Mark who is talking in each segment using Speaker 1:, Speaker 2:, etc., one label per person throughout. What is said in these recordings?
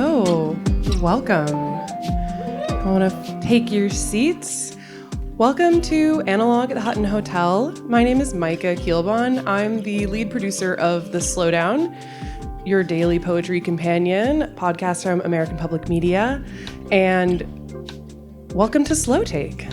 Speaker 1: Hello, welcome. I want to take your seats. Welcome to Analog at the Hutton Hotel. My name is Micah Kielbon. I'm the lead producer of the Slowdown, your daily poetry companion, podcast from American Public Media, and welcome to Slow Take.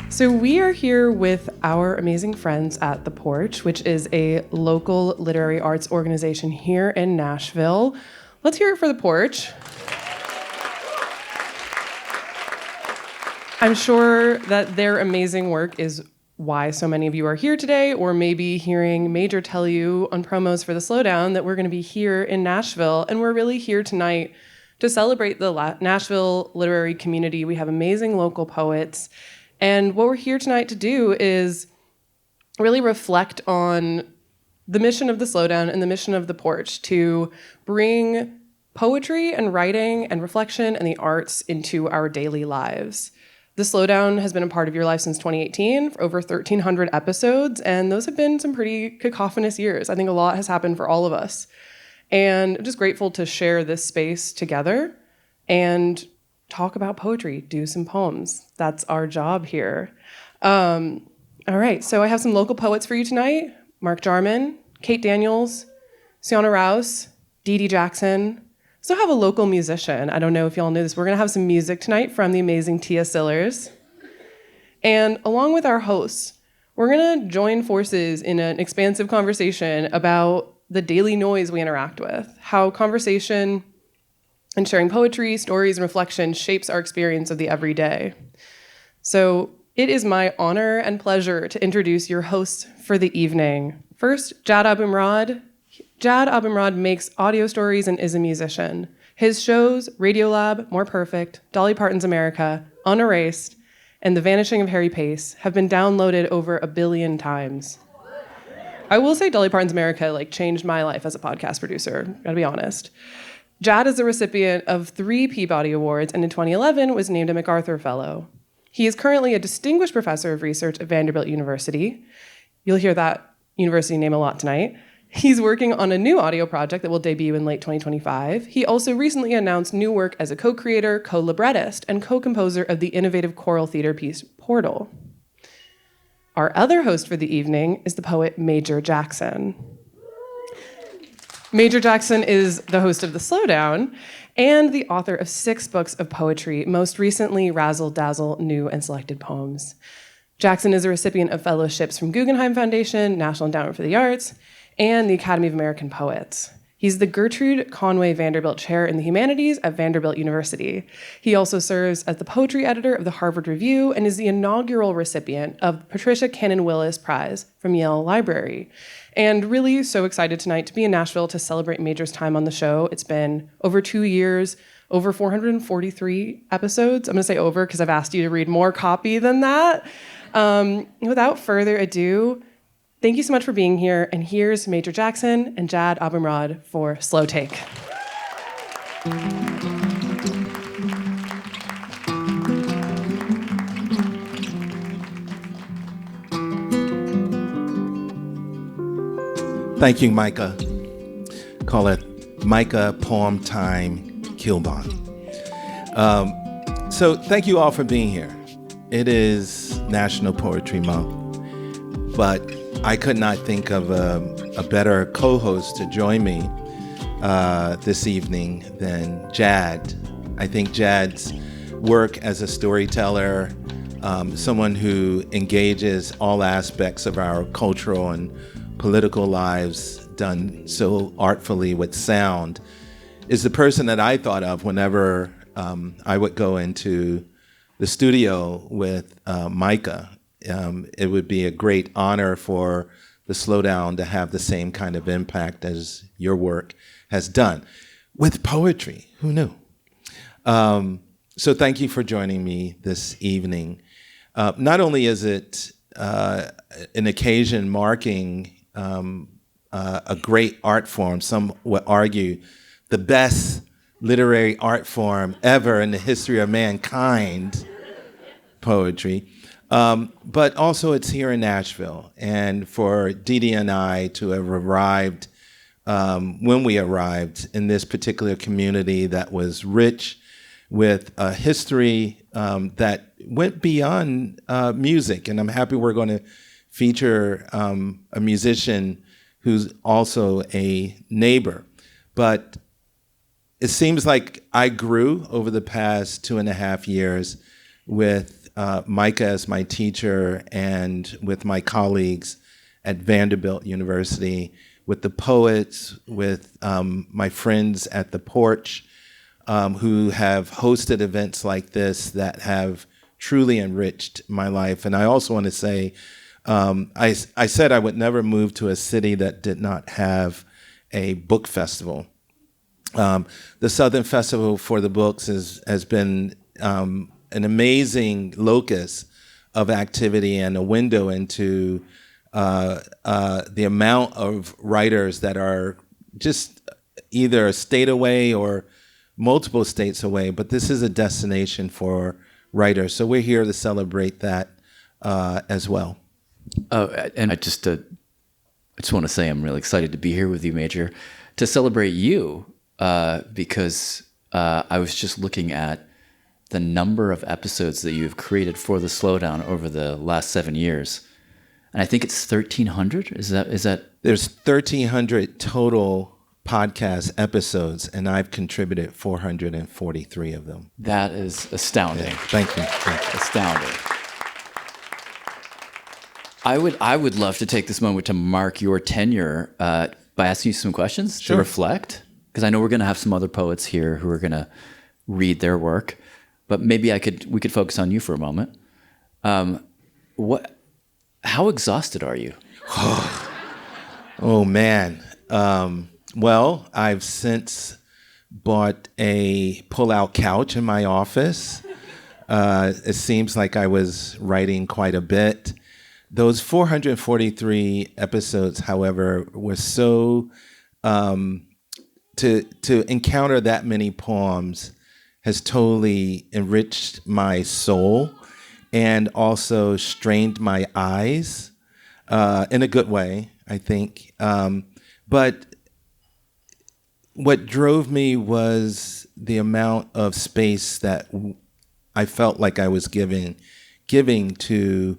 Speaker 1: So we are here with our amazing friends at the Porch, which is a local literary arts organization here in Nashville. Let's hear it for the Porch. I'm sure that their amazing work is why so many of you are here today, or maybe hearing Major tell you on promos for the Slowdown that we're going to be here in Nashville, and we're really here tonight to celebrate the Nashville literary community. We have amazing local poets. And what we're here tonight to do is really reflect on the mission of the Slowdown and the mission of the Porch to bring poetry and writing and reflection and the arts into our daily lives. The Slowdown has been a part of your life since 2018 for over 1,300 episodes, and those have been some pretty cacophonous years. I think a lot has happened for all of us. And I'm just grateful to share this space together and talk about poetry, do some poems. That's our job here. All right, so I have some local poets for you tonight. Mark Jarman, Kate Daniels, Ciona Rouse, Didi Jackson. So I have a local musician. I don't know if y'all know this. We're gonna have some music tonight from the amazing Tia Sillers. And along with our hosts, we're gonna join forces in an expansive conversation about the daily noise we interact with, how conversation and sharing poetry, stories, and reflection shapes our experience of the everyday. So it is my honor and pleasure to introduce your hosts for the evening. First, Jad Abumrad. Jad Abumrad makes audio stories and is a musician. His shows, Radiolab, More Perfect, Dolly Parton's America, Unerased, and The Vanishing of Harry Pace have been downloaded over 1 billion times. I will say Dolly Parton's America changed my life as a podcast producer, gotta be honest. Jad is a recipient of 3 Peabody Awards and in 2011 was named a MacArthur Fellow. He is currently a distinguished professor of research at Vanderbilt University. You'll hear that university name a lot tonight. He's working on a new audio project that will debut in late 2025. He also recently announced new work as a co-creator, co-librettist, and co-composer of the innovative choral theater piece Portal. Our other host for the evening is the poet Major Jackson. Major Jackson is the host of The Slowdown and the author of 6 books of poetry, most recently Razzle Dazzle New and Selected Poems. Jackson is a recipient of fellowships from Guggenheim Foundation, National Endowment for the Arts, and the Academy of American Poets. He's the Gertrude Conway Vanderbilt Chair in the Humanities at Vanderbilt University. He also serves as the poetry editor of the Harvard Review and is the inaugural recipient of Patricia Cannon Willis Prize from Yale Library. And really so excited tonight to be in Nashville to celebrate Major's time on the show. It's been over 2 years, over 443 episodes. I'm gonna say over because I've asked you to read more copy than that. Without further ado, thank you so much for being here. And here's Major Jackson and Jad Abumrad for Slow Take.
Speaker 2: Thank you, Micah. Call it Micah Poem Time Kielbon. So thank you all for being here. It is National Poetry Month, but I could not think of a better co-host to join me this evening than Jad. I think Jad's work as a storyteller, someone who engages all aspects of our cultural and political lives done so artfully with sound, is the person that I thought of whenever I would go into the studio with Micah. It would be a great honor for the Slowdown to have the same kind of impact as your work has done. With poetry, who knew? So thank you for joining me this evening. Not only is it an occasion marking a great art form, some would argue the best literary art form ever in the history of mankind, poetry, But also it's here in Nashville. And for Didi and I to have arrived when we arrived in this particular community that was rich with a history that went beyond music. And I'm happy we're going to feature a musician who's also a neighbor. But it seems like I grew over the past 2.5 years with Micah as my teacher and with my colleagues at Vanderbilt University, with the poets, with my friends at the Porch, who have hosted events like this that have truly enriched my life. And I also want to say, I said I would never move to a city that did not have a book festival. The Southern Festival for the Books has been an amazing locus of activity and a window into the amount of writers that are just either a state away or multiple states away. But this is a destination for writers. So we're here to celebrate that as well.
Speaker 3: Oh, and I just want to say I'm really excited to be here with you, Major, to celebrate you because I was just looking at the number of episodes that you've created for the Slowdown over the last 7 years. And I think it's 1,300. Is that?
Speaker 2: There's 1,300 total podcast episodes, and I've contributed 443 of them.
Speaker 3: That is astounding.
Speaker 2: Yeah, thank you.
Speaker 3: Astounding. I would love to take this moment to mark your tenure by asking you some questions to reflect, because I know we're going to have some other poets here who are going to read their work, but maybe we could focus on you for a moment. How exhausted are you?
Speaker 2: Oh man. Well, I've since bought a pull-out couch in my office. It seems like I was writing quite a bit. Those 443 episodes, however, were so to encounter that many poems has totally enriched my soul and also strained my eyes in a good way, I think. But what drove me was the amount of space that I felt like I was giving to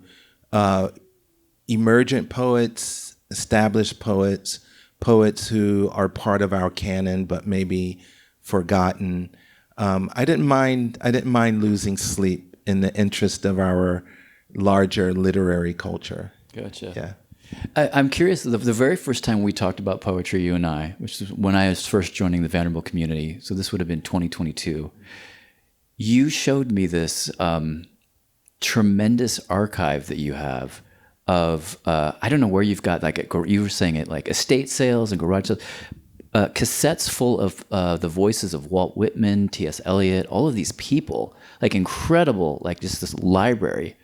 Speaker 2: emergent poets, established poets, poets who are part of our canon but maybe forgotten. I didn't mind losing sleep in the interest of our larger literary culture.
Speaker 3: Gotcha.
Speaker 2: Yeah.
Speaker 3: I'm curious, the very first time we talked about poetry, you and I, which is when I was first joining the Vanderbilt community, so this would have been 2022, you showed me this tremendous archive that you have of, I don't know where you've got, you were saying it, like estate sales and garage sales, cassettes full of the voices of Walt Whitman, T.S. Eliot, all of these people, like incredible, like just this library.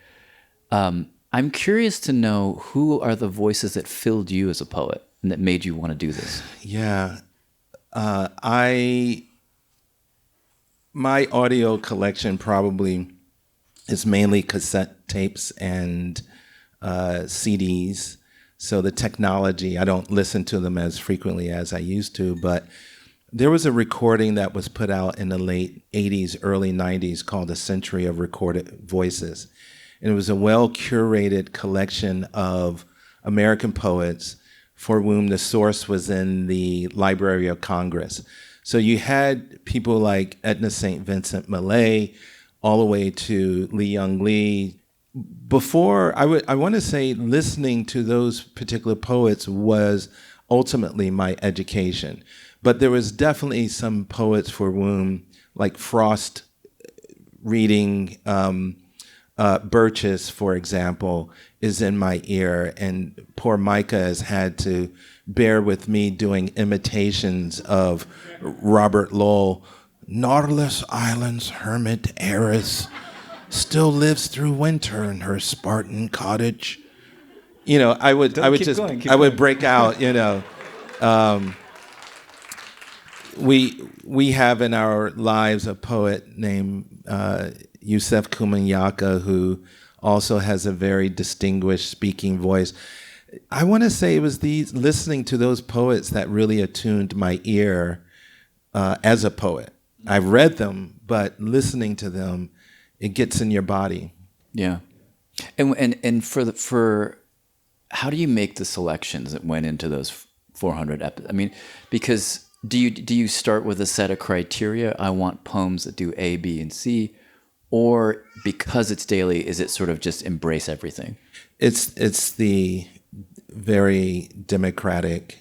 Speaker 3: I'm curious to know who are the voices that filled you as a poet and that made you want to do this.
Speaker 2: Yeah. My audio collection probably is mainly cassette tapes and CDs. So the technology, I don't listen to them as frequently as I used to, but there was a recording that was put out in the late 80s, early 90s called A Century of Recorded Voices. And it was a well-curated collection of American poets for whom the source was in the Library of Congress. So you had people like Edna St. Vincent Millay, all the way to Lee Young Lee. Before, I want to say listening to those particular poets was ultimately my education. But there was definitely some poets for whom, like Frost reading Burgess, for example, is in my ear, and poor Micah has had to bear with me doing imitations of Robert Lowell. Nautilus Island's hermit heiress still lives through winter in her Spartan cottage. You know, I would break out. You know, we have in our lives a poet named Yusef Kumanyaка, who also has a very distinguished speaking voice. I want to say it was listening to those poets that really attuned my ear as a poet. I've read them, but listening to them, it gets in your body.
Speaker 3: Yeah. And for how do you make the selections that went into those 400 episodes? I mean, because do you start with a set of criteria? I want poems that do A, B, and C, or because it's daily, is it sort of just embrace everything?
Speaker 2: It's the very democratic.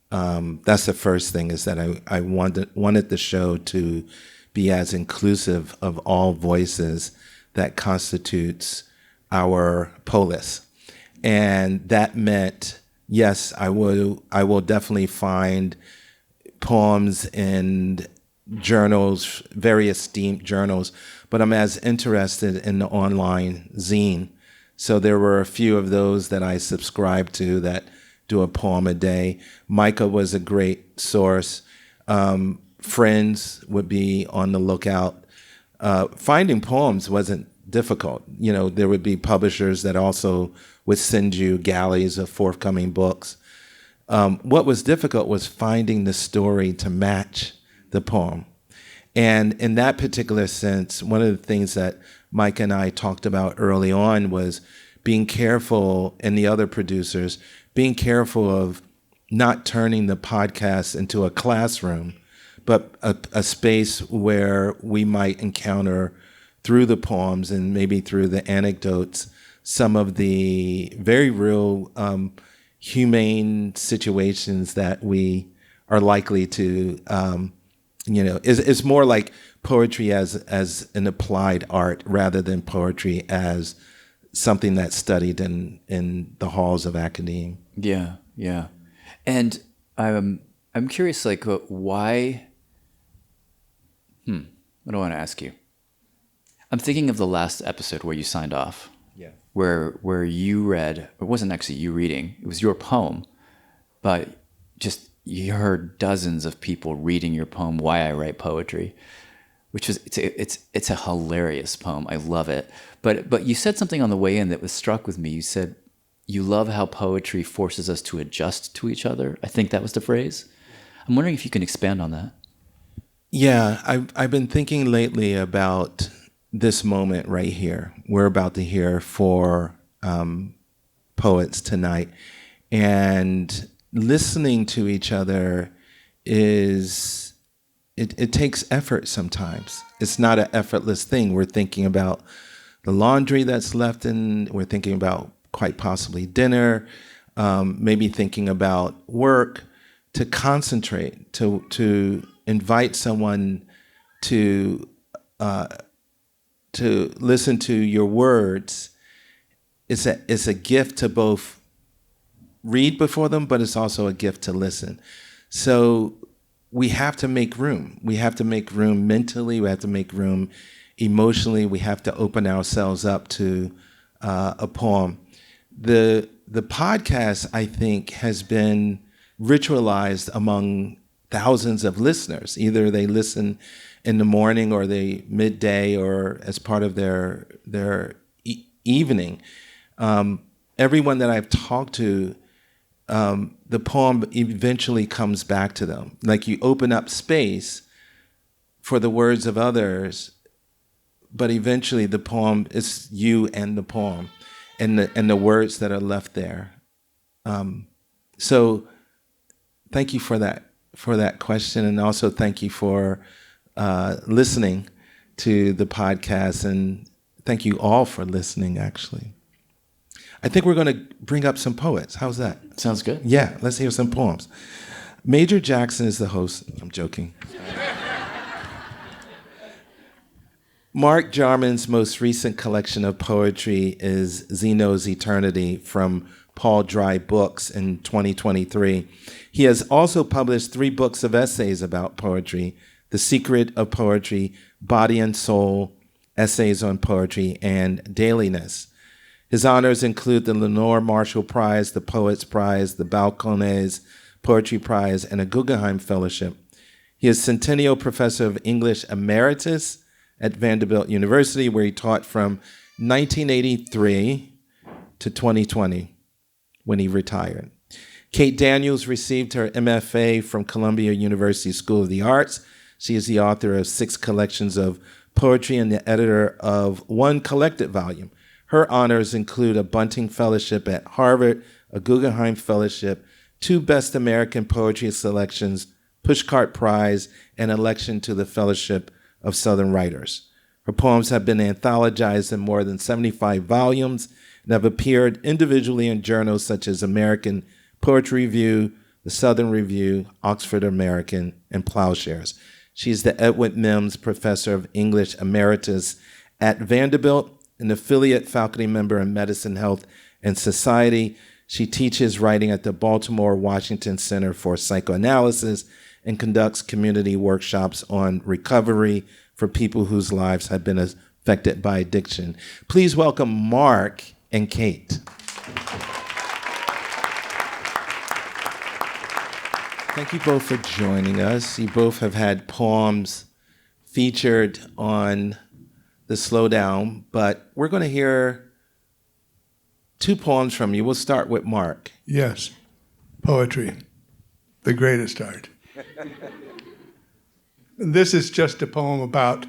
Speaker 2: That's the first thing, is that I wanted the show to be as inclusive of all voices that constitutes our polis. And that meant, yes, I will definitely find poems in journals, very esteemed journals, but I'm as interested in the online zine. So there were a few of those that I subscribed to that do a poem a day. Micah was a great source. Friends would be on the lookout. Finding poems wasn't difficult. There would be publishers that also would send you galleys of forthcoming books. What was difficult was finding the story to match the poem. And in that particular sense, one of the things that Mike and I talked about early on was being careful, and the other producers, being careful of not turning the podcast into a classroom, but a space where we might encounter through the poems and maybe through the anecdotes some of the very real humane situations that we are likely to, it's more like poetry as an applied art rather than poetry as something that's studied in the halls of academia.
Speaker 3: Yeah, yeah. And I'm curious, like, why? What do I want to ask you? I'm thinking of the last episode where you signed off.
Speaker 2: Yeah.
Speaker 3: Where you read, it wasn't actually you reading, it was your poem, but just you heard dozens of people reading your poem, Why I Write Poetry, which is it's a hilarious poem. I love it. But you said something on the way in that was struck with me. You said you love how poetry forces us to adjust to each other. I think that was the phrase. I'm wondering if you can expand on that.
Speaker 2: Yeah, I've been thinking lately about this moment right here. We're about to hear 4 poets tonight, and listening to each other it takes effort sometimes. It's not an effortless thing. We're thinking about the laundry that's left, and we're thinking about quite possibly dinner, maybe thinking about work. To concentrate, to invite someone to listen to your words, it's a gift to both read before them, but it's also a gift to listen. So we have to make room. We have to make room mentally. We have to make room emotionally. We have to open ourselves up to a poem. The podcast, I think, has been ritualized among thousands of listeners. Either they listen in the morning, or they midday, or as part of their evening. Everyone that I've talked to, the poem eventually comes back to them. Like, you open up space for the words of others, but eventually the poem is you and the poem, and the words that are left there. So thank you for that question, and also thank you for listening to the podcast, and thank you all for listening, actually. I think we're going to bring up some poets. How's that?
Speaker 3: Sounds good.
Speaker 2: Yeah, let's hear some poems. Major Jackson is the host. I'm joking. Mark Jarman's most recent collection of poetry is Zeno's Eternity from Paul Dry Books in 2023. He has also published 3 books of essays about poetry: The Secret of Poetry, Body and Soul, Essays on Poetry, and Dailiness. His honors include the Lenore Marshall Prize, the Poets Prize, the Balcones Poetry Prize, and a Guggenheim Fellowship. He is Centennial Professor of English Emeritus at Vanderbilt University, where he taught from 1983 to 2020, when he retired. Kate Daniels received her MFA from Columbia University School of the Arts. She is the author of 6 collections of poetry and the editor of 1 collected volume. Her honors include a Bunting Fellowship at Harvard, a Guggenheim Fellowship, 2 Best American Poetry selections, Pushcart Prize, and election to the Fellowship of Southern Writers. Her poems have been anthologized in more than 75 volumes and have appeared individually in journals such as American Poetry Review, the Southern Review, Oxford American, and Plowshares. She is the Edward Mims Professor of English Emeritus at Vanderbilt, an affiliate faculty member in Medicine, Health, and Society. She teaches writing at the Baltimore Washington Center for Psychoanalysis and conducts community workshops on recovery for people whose lives have been affected by addiction. Please welcome Mark and Kate. Thank you both for joining us. You both have had poems featured on the Slowdown, but we're going to hear 2 poems from you. We'll start with Mark.
Speaker 4: Yes, poetry, the greatest art. This is just a poem about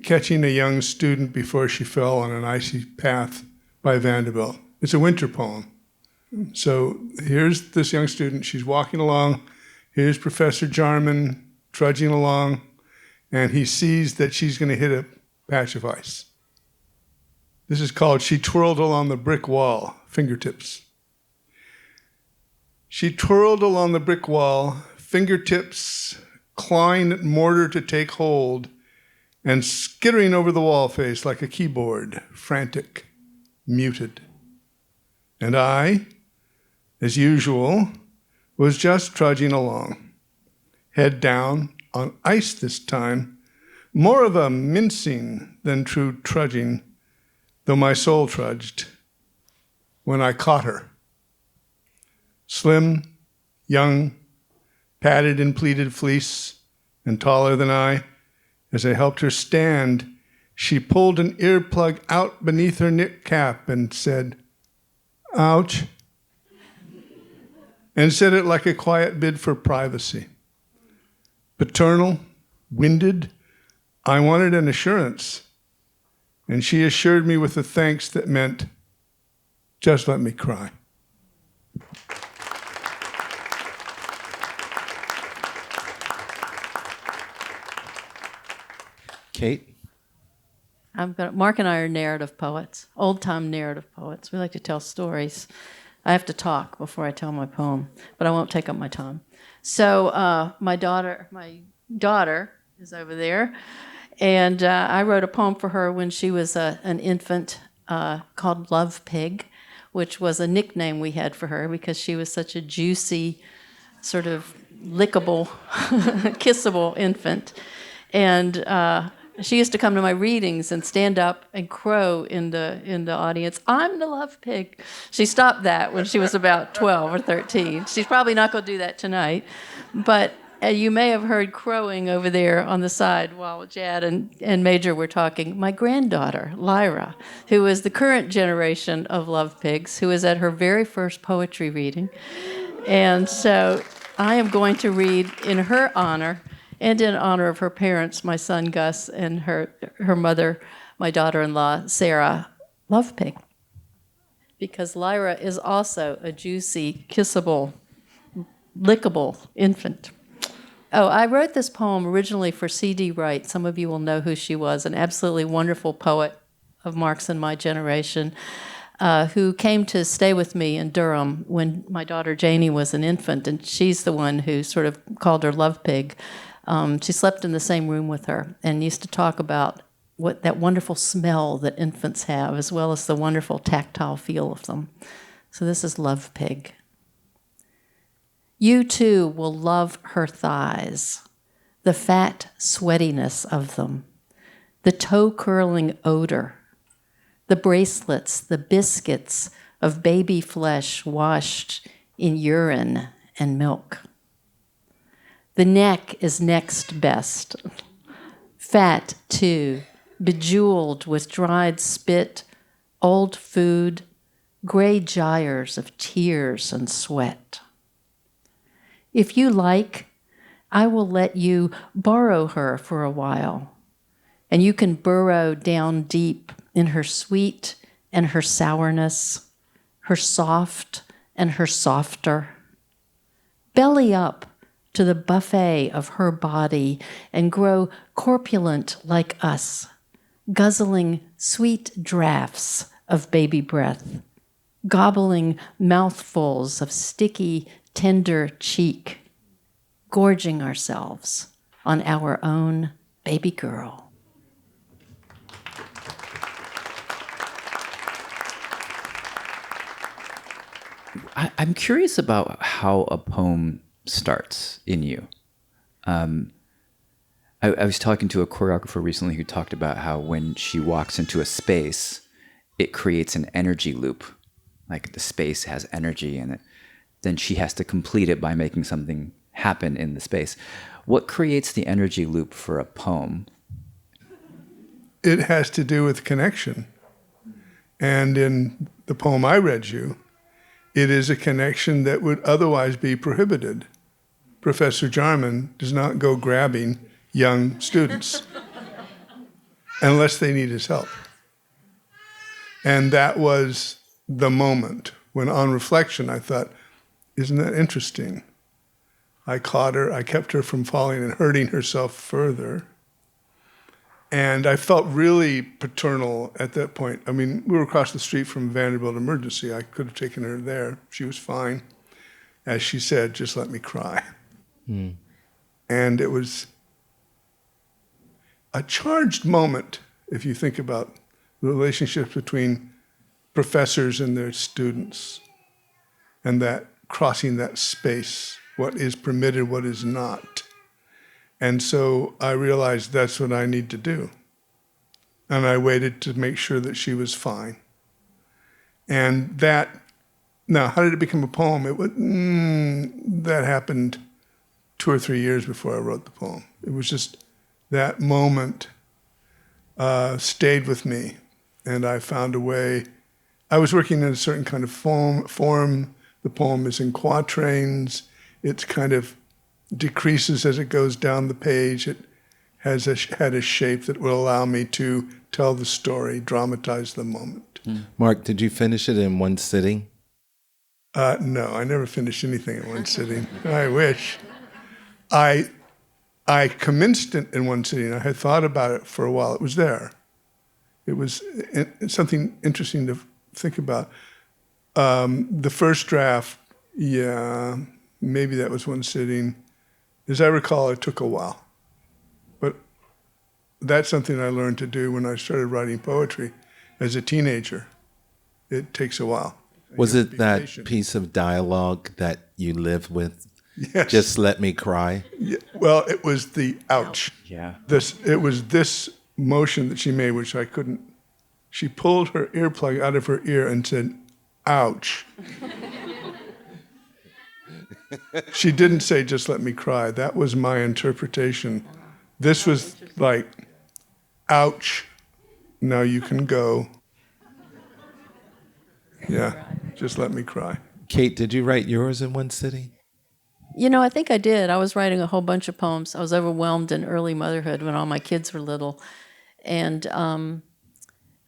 Speaker 4: catching a young student before she fell on an icy path by Vanderbilt. It's a winter poem. So here's this young student. She's walking along. Here's Professor Jarman trudging along, and he sees that she's going to hit a patch of ice. This is called She Twirled Along the Brick Wall, fingertips. She twirled along the brick wall, fingertips clawing at mortar to take hold, and skittering over the wall face like a keyboard, frantic, muted. And I, as usual, was just trudging along, head down, on ice this time, more of a mincing than true trudging, though my soul trudged, when I caught her. Slim, young, padded in pleated fleece, and taller than I, as I helped her stand, she pulled an earplug out beneath her knit cap and said, "Ouch," and said it like a quiet bid for privacy. Paternal, winded, I wanted an assurance, and she assured me with a thanks that meant, just let me cry.
Speaker 2: Kate?
Speaker 5: Mark and I are narrative poets, old-time narrative poets. We like to tell stories. I have to talk before I tell my poem, but I won't take up my time. So my daughter is over there, and I wrote a poem for her when she was an infant called Love Pig, which was a nickname we had for her because she was such a juicy, sort of lickable, kissable infant. And she used to come to my readings and stand up and crow in the audience, "I'm the love pig." She stopped that when she was about 12 or 13. She's probably not going to do that tonight. But you may have heard crowing over there on the side while Jad and Major were talking. My granddaughter, Lyra, who is the current generation of love pigs, who is at her very first poetry reading. And so I am going to read in her honor and in honor of her parents, my son Gus, and her mother, my daughter-in-law, Sarah, Love Pig. Because Lyra is also a juicy, kissable, lickable infant. Oh, I wrote this poem originally for C.D. Wright. Some of you will know who she was, an absolutely wonderful poet of Mark's and my generation, who came to stay with me in Durham when my daughter Janie was an infant, and she's the one who sort of called her Love Pig. She slept in the same room with her and used to talk about what that wonderful smell that infants have, as well as the wonderful tactile feel of them. So this is Love Pig. You too will love her thighs, the fat sweatiness of them, the toe-curling odor, the bracelets, the biscuits of baby flesh washed in urine and milk. The neck is next best. Fat, too, bejeweled with dried spit, old food, gray gyres of tears and sweat. If you like, I will let you borrow her for a while, and you can burrow down deep in her sweet and her sourness, her soft and her softer. Belly up to the buffet of her body and grow corpulent like us, guzzling sweet draughts of baby breath, gobbling mouthfuls of sticky, tender cheek, gorging ourselves on our own baby girl.
Speaker 3: I'm curious about how a poem starts in you. I was talking to a choreographer recently who talked about how when she walks into a space, it creates an energy loop. Like the space has energy in it. Then she has to complete it by making something happen in the space. What creates the energy loop for a poem?
Speaker 4: It has to do with connection. And in the poem I read you, it is a connection that would otherwise be prohibited. Professor Jarman does not go grabbing young students unless they need his help. And that was the moment when, on reflection, I thought, isn't that interesting? I caught her, I kept her from falling and hurting herself further. And I felt really paternal at that point. I mean, we were across the street from Vanderbilt Emergency. I could have taken her there. She was fine. As she said, just let me cry. And it was a charged moment, if you think about the relationships between professors and their students, and that crossing that space, what is permitted, what is not. And so I realized that's what I need to do. And I waited to make sure that she was fine. And that, now, how did it become a poem? That happened 2 or 3 years before I wrote the poem. It was just that moment stayed with me. And I found a way. I was working in a certain kind of form. The poem is in quatrains. It's kind of decreases as it goes down the page. It had a shape that will allow me to tell the story, dramatize the moment.
Speaker 2: Mark, did you finish it in one sitting?
Speaker 4: No, I never finished anything in one sitting. I wish. I commenced it in one sitting. I had thought about it for a while. It was there. It was something interesting to think about. The first draft, yeah, maybe that was one sitting. As I recall, it took a while. But that's something I learned to do when I started writing poetry as a teenager. It takes a while.
Speaker 2: Was it that piece of dialogue that you live with?
Speaker 4: Yes.
Speaker 2: Just let me cry?
Speaker 4: Yeah, well, it was the ouch.
Speaker 3: Yeah.
Speaker 4: It was this motion that she made, which I couldn't. She pulled her earplug out of her ear and said, ouch. She didn't say, just let me cry. That was my interpretation. This was like, ouch, now you can go. Yeah, just let me cry.
Speaker 2: Kate, did you write yours in one sitting?
Speaker 5: You know, I think I did. I was writing a whole bunch of poems. I was overwhelmed in early motherhood when all my kids were little. And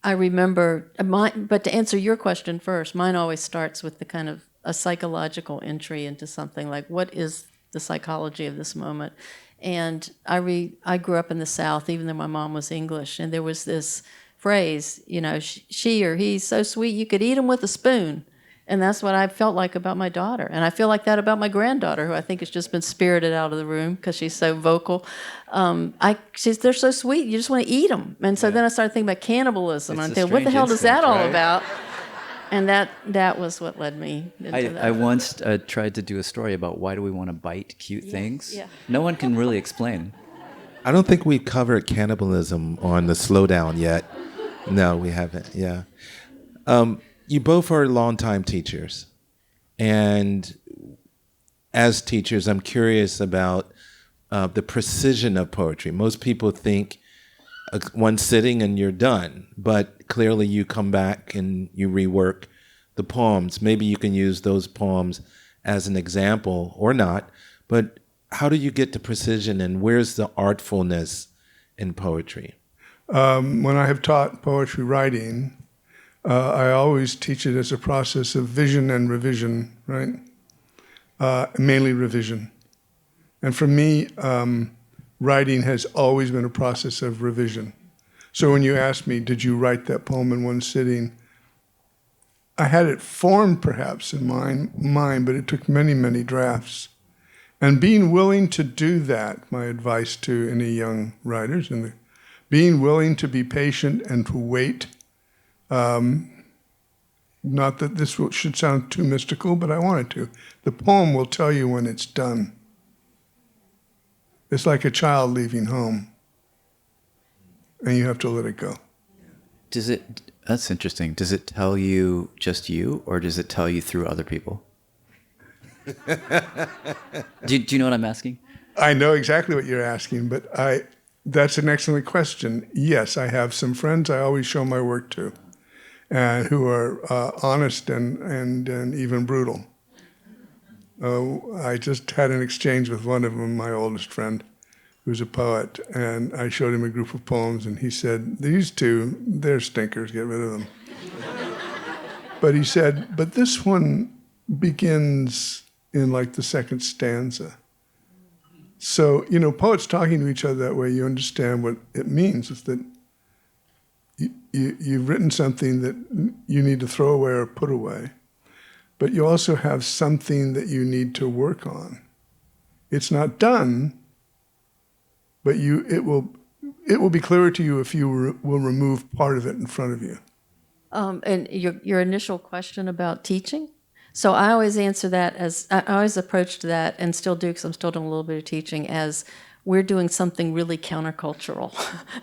Speaker 5: I remember, but to answer your question first, mine always starts with the kind of a psychological entry into something like, what is the psychology of this moment? And I grew up in the South, even though my mom was English, and there was this phrase, you know, she or he's so sweet you could eat him with a spoon. And that's what I felt like about my daughter. And I feel like that about my granddaughter, who I think has just been spirited out of the room because she's so vocal. They're so sweet, you just want to eat them. And so then I started thinking about cannibalism.
Speaker 3: It's
Speaker 5: and
Speaker 3: a
Speaker 5: I think, what the
Speaker 3: strange
Speaker 5: hell is that
Speaker 3: instinct,
Speaker 5: all
Speaker 3: right?
Speaker 5: about? And that was what led me into that.
Speaker 3: I once tried to do a story about why do we want to bite cute things.
Speaker 5: Yeah.
Speaker 3: No one can really explain.
Speaker 2: I don't think we've covered cannibalism on the Slowdown yet. No, we haven't, yeah. You both are longtime teachers. And as teachers, I'm curious about the precision of poetry. Most people think one sitting and you're done. But clearly you come back and you rework the poems. Maybe you can use those poems as an example or not. But how do you get to precision, and where's the artfulness in poetry?
Speaker 4: When I have taught poetry writing, I always teach it as a process of vision and revision, right? Mainly revision. And for me, writing has always been a process of revision. So when you ask me, did you write that poem in one sitting? I had it formed perhaps in mind, but it took many, many drafts. And being willing to do that, my advice to any young writers, being willing to be patient and to wait. Not that this should sound too mystical, but I wanted to. The poem will tell you when it's done. It's like a child leaving home, and you have to let it go.
Speaker 3: That's interesting. Does it tell you just you, or does it tell you through other people? do you know what I'm asking?
Speaker 4: I know exactly what you're asking, but that's an excellent question. Yes, I have some friends I always show my work to, and who are honest and even brutal. I just had an exchange with one of them, my oldest friend, who's a poet, and I showed him a group of poems, and he said, these two, they're stinkers, get rid of them. But he said, but this one begins in like the second stanza. So, poets talking to each other that way, you understand what it means, is that you've written something that you need to throw away or put away, but you also have something that you need to work on. It's not done, but it will be clearer to you if you will remove part of it in front of you.
Speaker 5: And your initial question about teaching? So I always answer that I always approached that, and still do, because I'm still doing a little bit of teaching, as we're doing something really countercultural.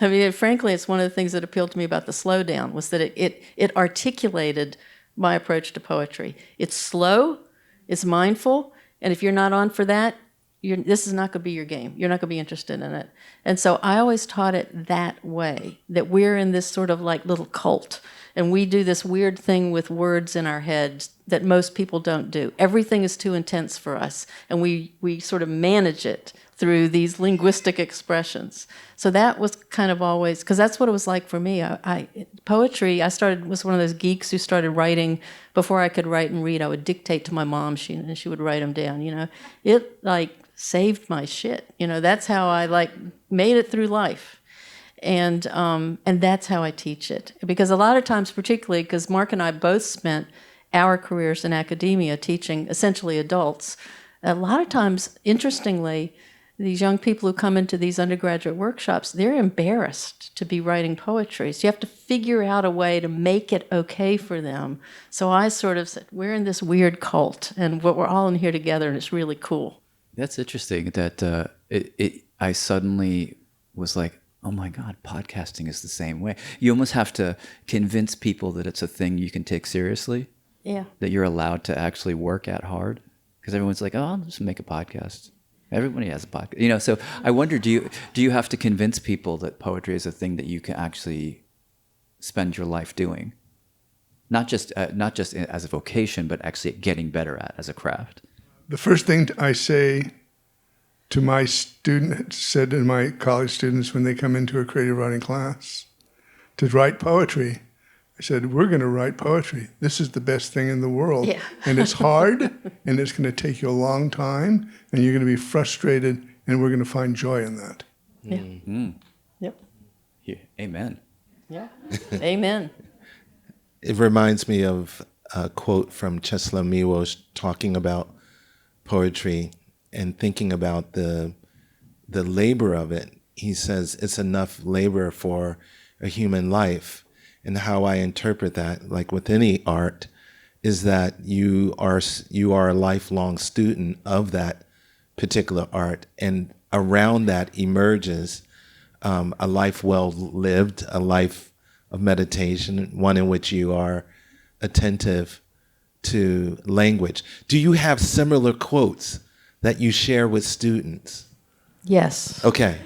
Speaker 5: I mean, frankly, it's one of the things that appealed to me about the Slowdown, was that it articulated my approach to poetry. It's slow, it's mindful, and if you're not on for that, this is not going to be your game. You're not going to be interested in it. And so I always taught it that way, that we're in this sort of like little cult, and we do this weird thing with words in our heads that most people don't do. Everything is too intense for us, and we sort of manage it through these linguistic expressions. So that was kind of always, because that's what it was like for me. Poetry, was one of those geeks who started writing before I could write and read. I would dictate to my mom, and she would write them down, It saved my shit. That's how I made it through life. And that's how I teach it. Because a lot of times, particularly because Mark and I both spent our careers in academia teaching essentially adults, a lot of times, interestingly, these young people who come into these undergraduate workshops, they're embarrassed to be writing poetry. So you have to figure out a way to make it okay for them. So I sort of said, we're in this weird cult, and we're all in here together, and it's really cool.
Speaker 3: That's interesting that I suddenly was like, oh my God, podcasting is the same way. You almost have to convince people that it's a thing you can take seriously.
Speaker 5: Yeah.
Speaker 3: That you're allowed to actually work at hard. Because everyone's like, oh, I'll just make a podcast. Everybody has a podcast. So I wonder, do you have to convince people that poetry is a thing that you can actually spend your life doing? Not just as a vocation, but actually getting better at as a craft.
Speaker 4: The first thing I say to my said to my college students when they come into a creative writing class, to write poetry, I said, we're going to write poetry. This is the best thing in the world.
Speaker 5: Yeah.
Speaker 4: And it's hard, and it's going to take you a long time, and you're going to be frustrated, and we're going to find joy in that.
Speaker 5: Yeah.
Speaker 3: Mm-hmm.
Speaker 5: Yep.
Speaker 3: Yeah. Amen.
Speaker 5: Yeah. Amen.
Speaker 2: It reminds me of a quote from Czesław Miłosz talking about poetry and thinking about the labor of it. He says it's enough labor for a human life. And how I interpret that, like with any art, is that you are a lifelong student of that particular art, and around that emerges a life well lived, a life of meditation, one in which you are attentive to language. Do you have similar quotes that you share with students?
Speaker 5: Yes.
Speaker 2: Okay.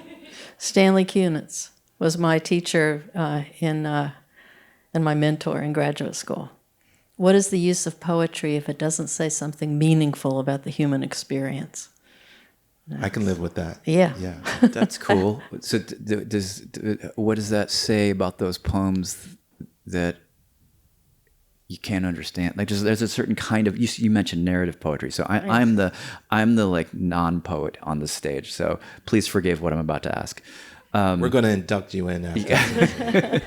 Speaker 5: Stanley Kunitz. was my teacher and my mentor in graduate school. What is the use of poetry if it doesn't say something meaningful about the human experience?
Speaker 2: I can live with that.
Speaker 5: Yeah.
Speaker 2: Yeah.
Speaker 3: That's cool. So, what does that say about those poems that you can't understand? Like, there's a certain kind of you mentioned narrative poetry. So I'm the like non-poet on the stage. So please forgive what I'm about to ask.
Speaker 2: We're going to induct you in after.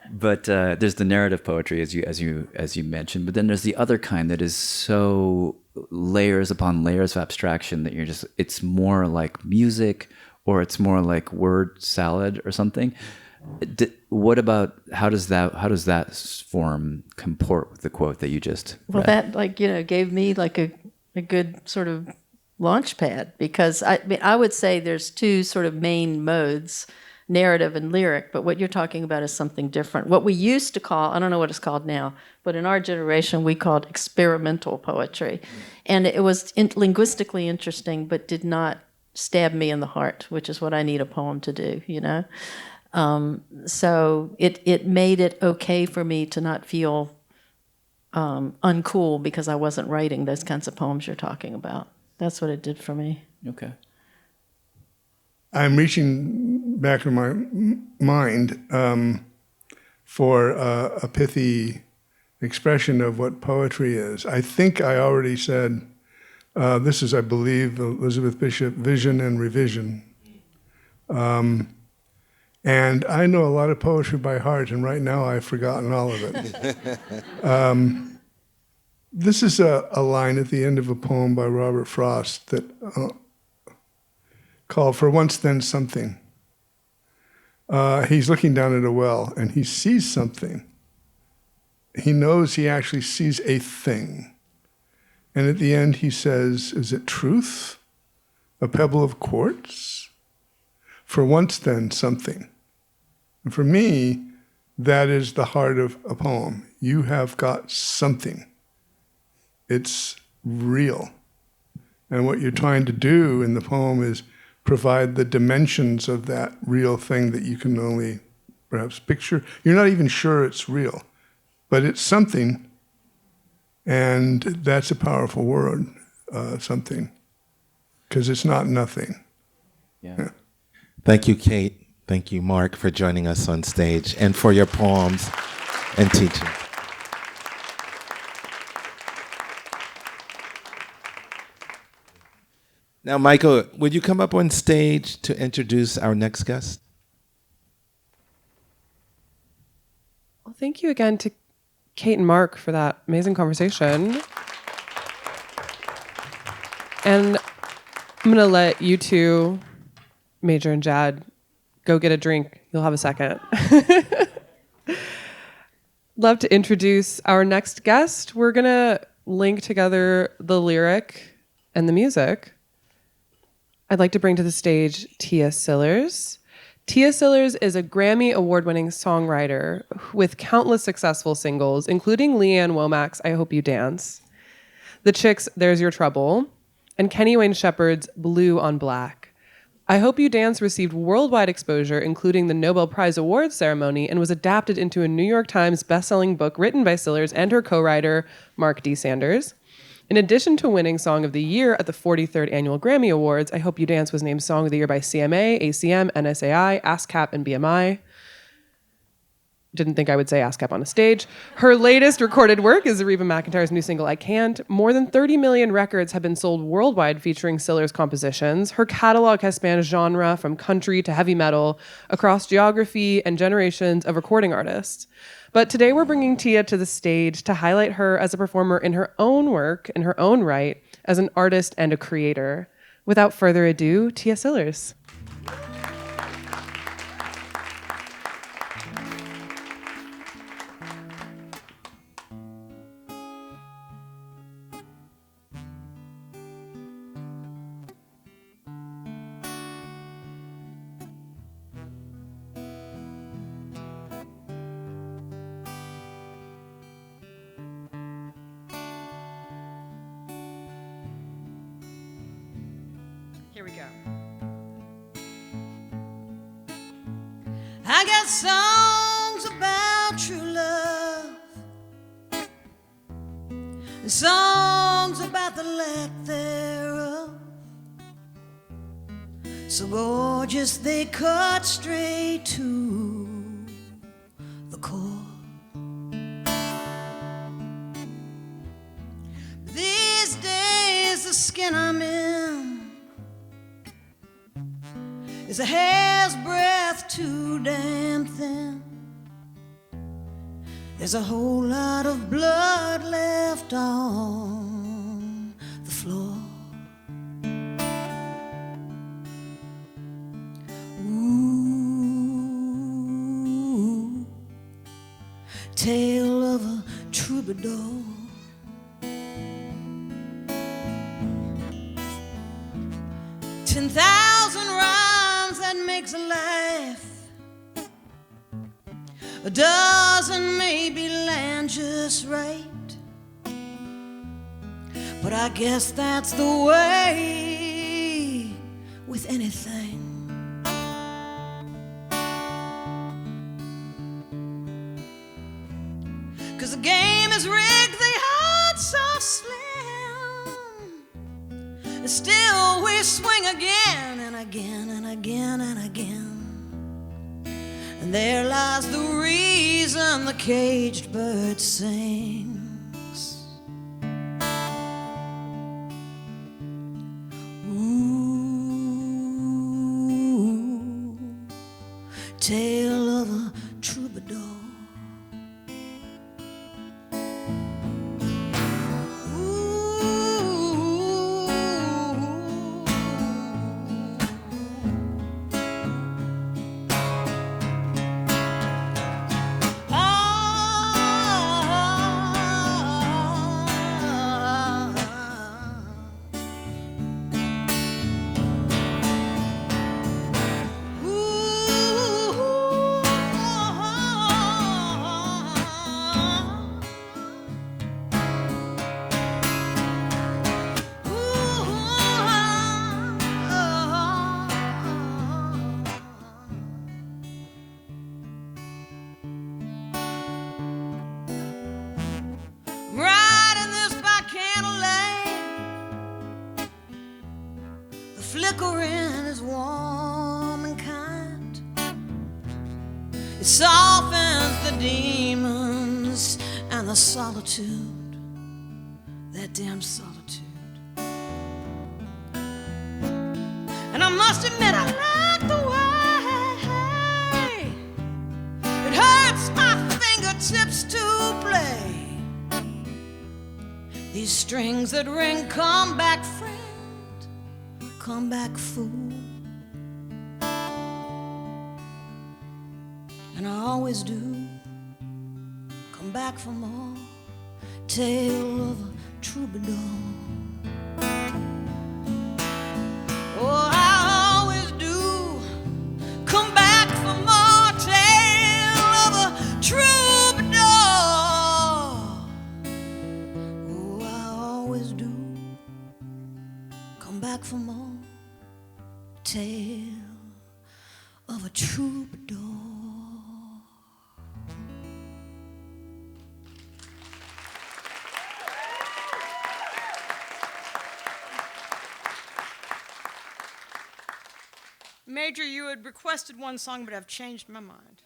Speaker 3: But there's the narrative poetry, as you mentioned. But then there's the other kind that is so layers upon layers of abstraction that it's more like music, or it's more like word salad or something. What about how does that form comport with the quote that you just read?
Speaker 5: That gave me like a good sort of launch pad, because I would say there's two sort of main modes, narrative and lyric, but what you're talking about is something different. What we used to call, I don't know what it's called now, but in our generation we called experimental poetry. And it was linguistically interesting, but did not stab me in the heart, which is what I need a poem to do, So it made it okay for me to not feel uncool because I wasn't writing those kinds of poems you're talking about. That's what it did for me.
Speaker 3: Okay.
Speaker 4: I'm reaching back in my mind for a pithy expression of what poetry is. I think I already said, this is, I believe, Elizabeth Bishop, Vision and Revision. And I know a lot of poetry by heart, and right now I've forgotten all of it. This is a line at the end of a poem by Robert Frost that called For Once Then Something. He's looking down at a well, and he sees something. He knows he actually sees a thing. And at the end he says, is it truth? A pebble of quartz? For once then something. And for me, that is the heart of a poem. You have got something. It's real. And what you're trying to do in the poem is provide the dimensions of that real thing that you can only perhaps picture. You're not even sure it's real, but it's something, and that's a powerful word, something, because it's not nothing.
Speaker 3: Yeah.
Speaker 2: Thank you, Kate. Thank you, Mark, for joining us on stage and for your poems and teaching. Now, Michael, would you come up on stage to introduce our next guest?
Speaker 1: Well, thank you again to Kate and Mark for that amazing conversation. And I'm going to let you two, Major and Jad, go get a drink. You'll have a second. Love to introduce our next guest. We're going to link together the lyric and the music. I'd like to bring to the stage Tia Sillers. Tia Sillers is a Grammy award-winning songwriter with countless successful singles, including Leanne Womack's I Hope You Dance, The Chicks' There's Your Trouble, and Kenny Wayne Shepherd's Blue on Black. I Hope You Dance received worldwide exposure, including the Nobel Prize Awards ceremony, and was adapted into a New York Times best-selling book written by Sillers and her co-writer, Mark D. Sanders. In addition to winning Song of the Year at the 43rd Annual Grammy Awards, I Hope You Dance was named Song of the Year by CMA, ACM, NSAI, ASCAP, and BMI. Didn't think I would say ASCAP on a stage. Her latest recorded work is Reba McEntire's new single, I Can't. More than 30 million records have been sold worldwide featuring Sillers' compositions. Her catalog has spanned genre from country to heavy metal across geography and generations of recording artists. But today we're bringing Tia to the stage to highlight her as a performer in her own work, in her own right, as an artist and a creator. Without further ado, Tia Sillers. Here we go.
Speaker 6: I got songs about true love and songs about the lack thereof. So gorgeous they cut straight to the core. These days the skin I'm in is a hair's breadth too damn thin. There's a whole lot of blood left on the floor. Ooh, tale of a troubadour. 10,000 rhymes that makes a life. A dozen maybe land just right. But I guess that's the way with anything. Cause the game is rigged, the odds so slim. And still we swing again and again and again and again. And there lies the reason the caged bird sings. Ooh, tale of a troubadour. Flickering is warm and kind. It softens the demons and the solitude, that damn solitude. And I must admit I like the way it hurts my fingertips to play these strings that ring. Come back, friend. Come back, fool. And I always do come back for more. Tale of a troubadour. Oh, I always do come back for more. Tale of a troubadour. Oh, I always do come back for more. Tale of a troubadour.
Speaker 7: Major, you had requested one song, but I've changed my mind.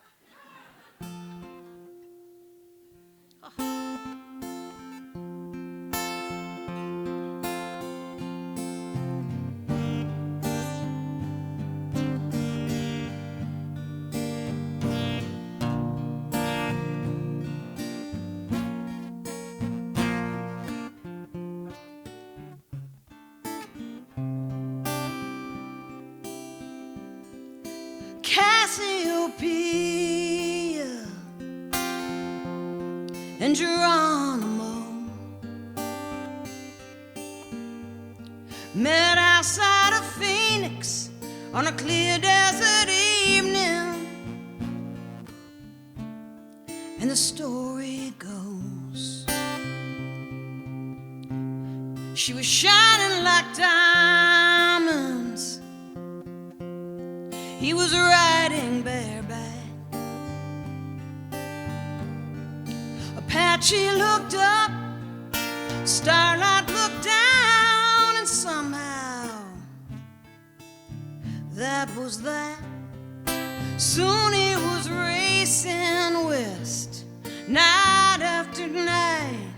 Speaker 6: Cassiopeia and Geronimo met outside of Phoenix on a clear desert evening. And the story goes, she was shining like diamonds. He was riding bareback she looked up, starlight looked down, and somehow that was that. Soon it was racing west, night after night,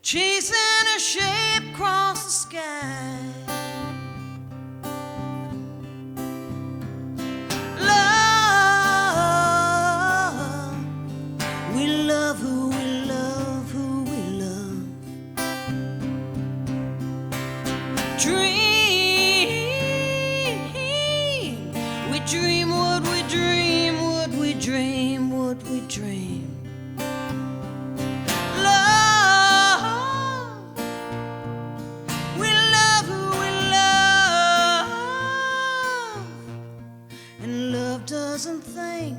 Speaker 6: chasing a shape across the sky. Love, we love who we love, who we love. Dream, we dream what we dream, what we dream, what we dream. Doesn't think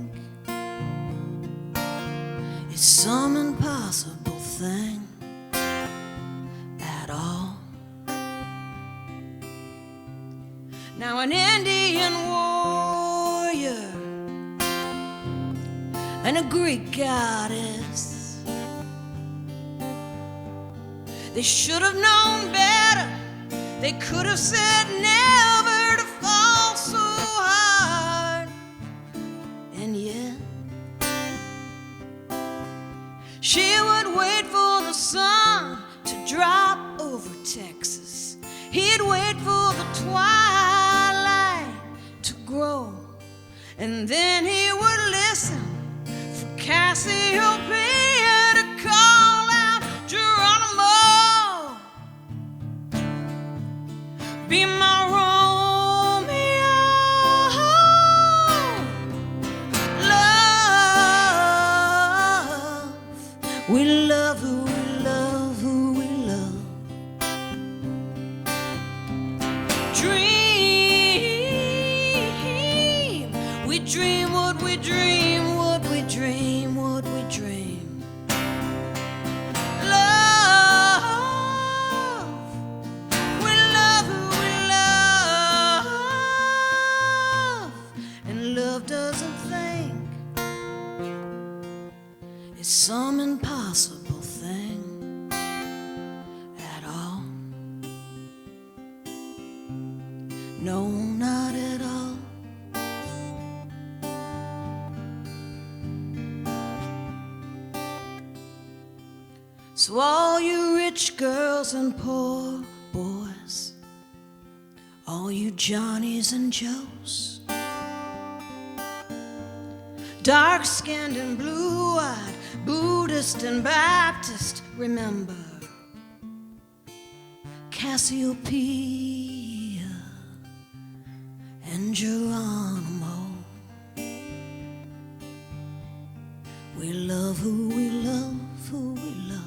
Speaker 6: it's some impossible thing at all. Now an Indian warrior and a Greek goddess, they should have known better. They could have said never to fall so hard. And yet she would wait for the sun to drop over Texas. He'd wait for the twilight to grow, and then he would listen for Cassiopeia to call out, Geronimo, be my Romeo. Love, we love who we love, who we love. Dream, we dream what we dream, what we dream, what we dream. Love, we love who we love, and love doesn't think it's some impossible thing at all. No, not at all. So all you rich girls and poor boys, all you Johnnies and Joes, dark-skinned and blue-eyed, Buddhist and Baptist, remember Cassiopeia and Geronimo. We love who we love, who we love.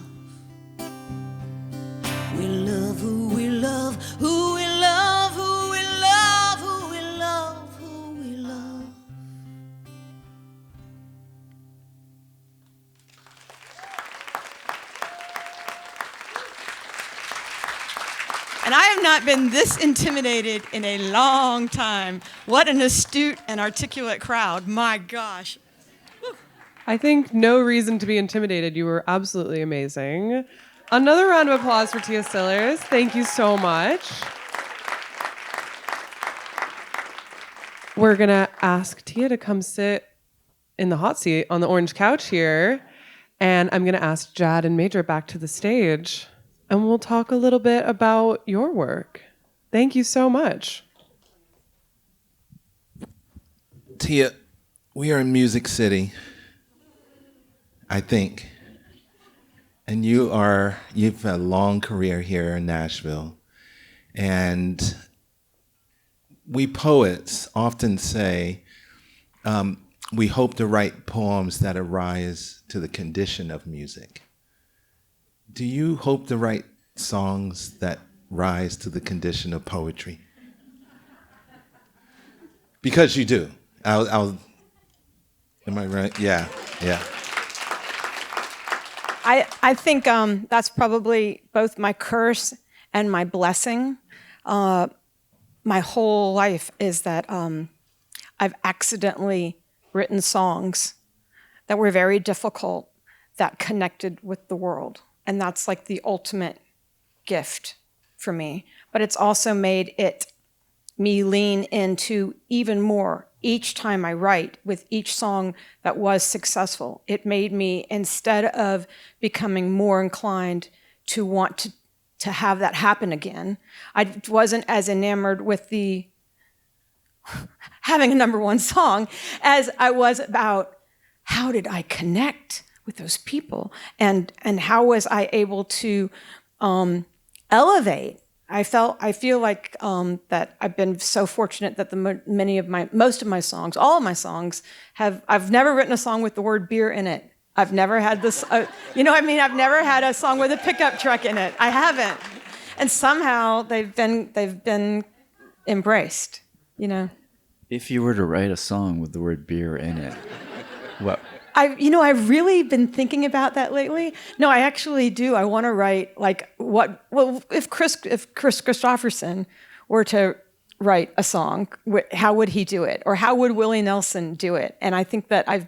Speaker 6: We love who we love, who we love, who we love, who we love, who we love.
Speaker 7: And I have not been this intimidated in a long time. What an astute and articulate crowd. My gosh.
Speaker 1: I think no reason to be intimidated. You were absolutely amazing. Another round of applause for Tia Sillers. Thank you so much. We're going to ask Tia to come sit in the hot seat on the orange couch here. And I'm going to ask Jad and Major back to the stage. And we'll talk a little bit about your work. Thank you so much.
Speaker 2: Tia, we are in Music City, I think. And you've had a long career here in Nashville. And we poets often say, we hope to write poems that arise to the condition of music. Do you hope to write songs that rise to the condition of poetry? Because you do. Am I right? Yeah.
Speaker 8: I think that's probably both my curse and my blessing. My whole life is that I've accidentally written songs that were very difficult, that connected with the world. And that's like the ultimate gift for me. But it's also made me lean into even more each time I write with each song that was successful. It made me, instead of becoming more inclined to want to have that happen again, I wasn't as enamored with the having a number one song as I was about how did I connect with those people, and how was I able to elevate. I feel like that I've been so fortunate that most of my songs, all of my songs, I've never written a song with the word beer in it. I've never had this, you know what I mean? I've never had a song with a pickup truck in it. I haven't, and somehow they've been embraced. You know.
Speaker 3: If you were to write a song with the word beer in it, what?
Speaker 8: I've really been thinking about that lately. No, I actually do. I want to write if Chris Christopherson were to write a song, how would he do it? Or how would Willie Nelson do it? And I think that I've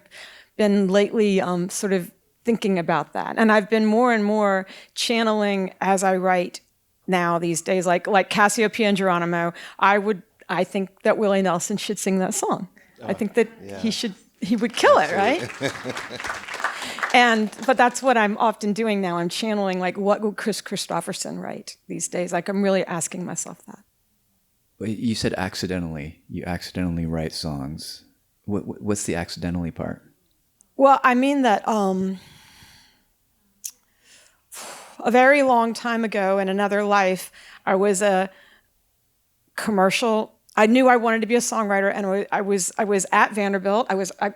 Speaker 8: been lately sort of thinking about that. And I've been more and more channeling as I write now these days, like Cassiopeia and Geronimo. I think that Willie Nelson should sing that song. I think that he would kill it, right? But that's what I'm often doing now. I'm channeling, like, what would Chris Christopherson write these days? Like, I'm really asking myself that.
Speaker 3: You said accidentally. You accidentally write songs. What's the accidentally part?
Speaker 8: Well, I mean that a very long time ago in another life, I was a commercial. I knew I wanted to be a songwriter, and I was at Vanderbilt.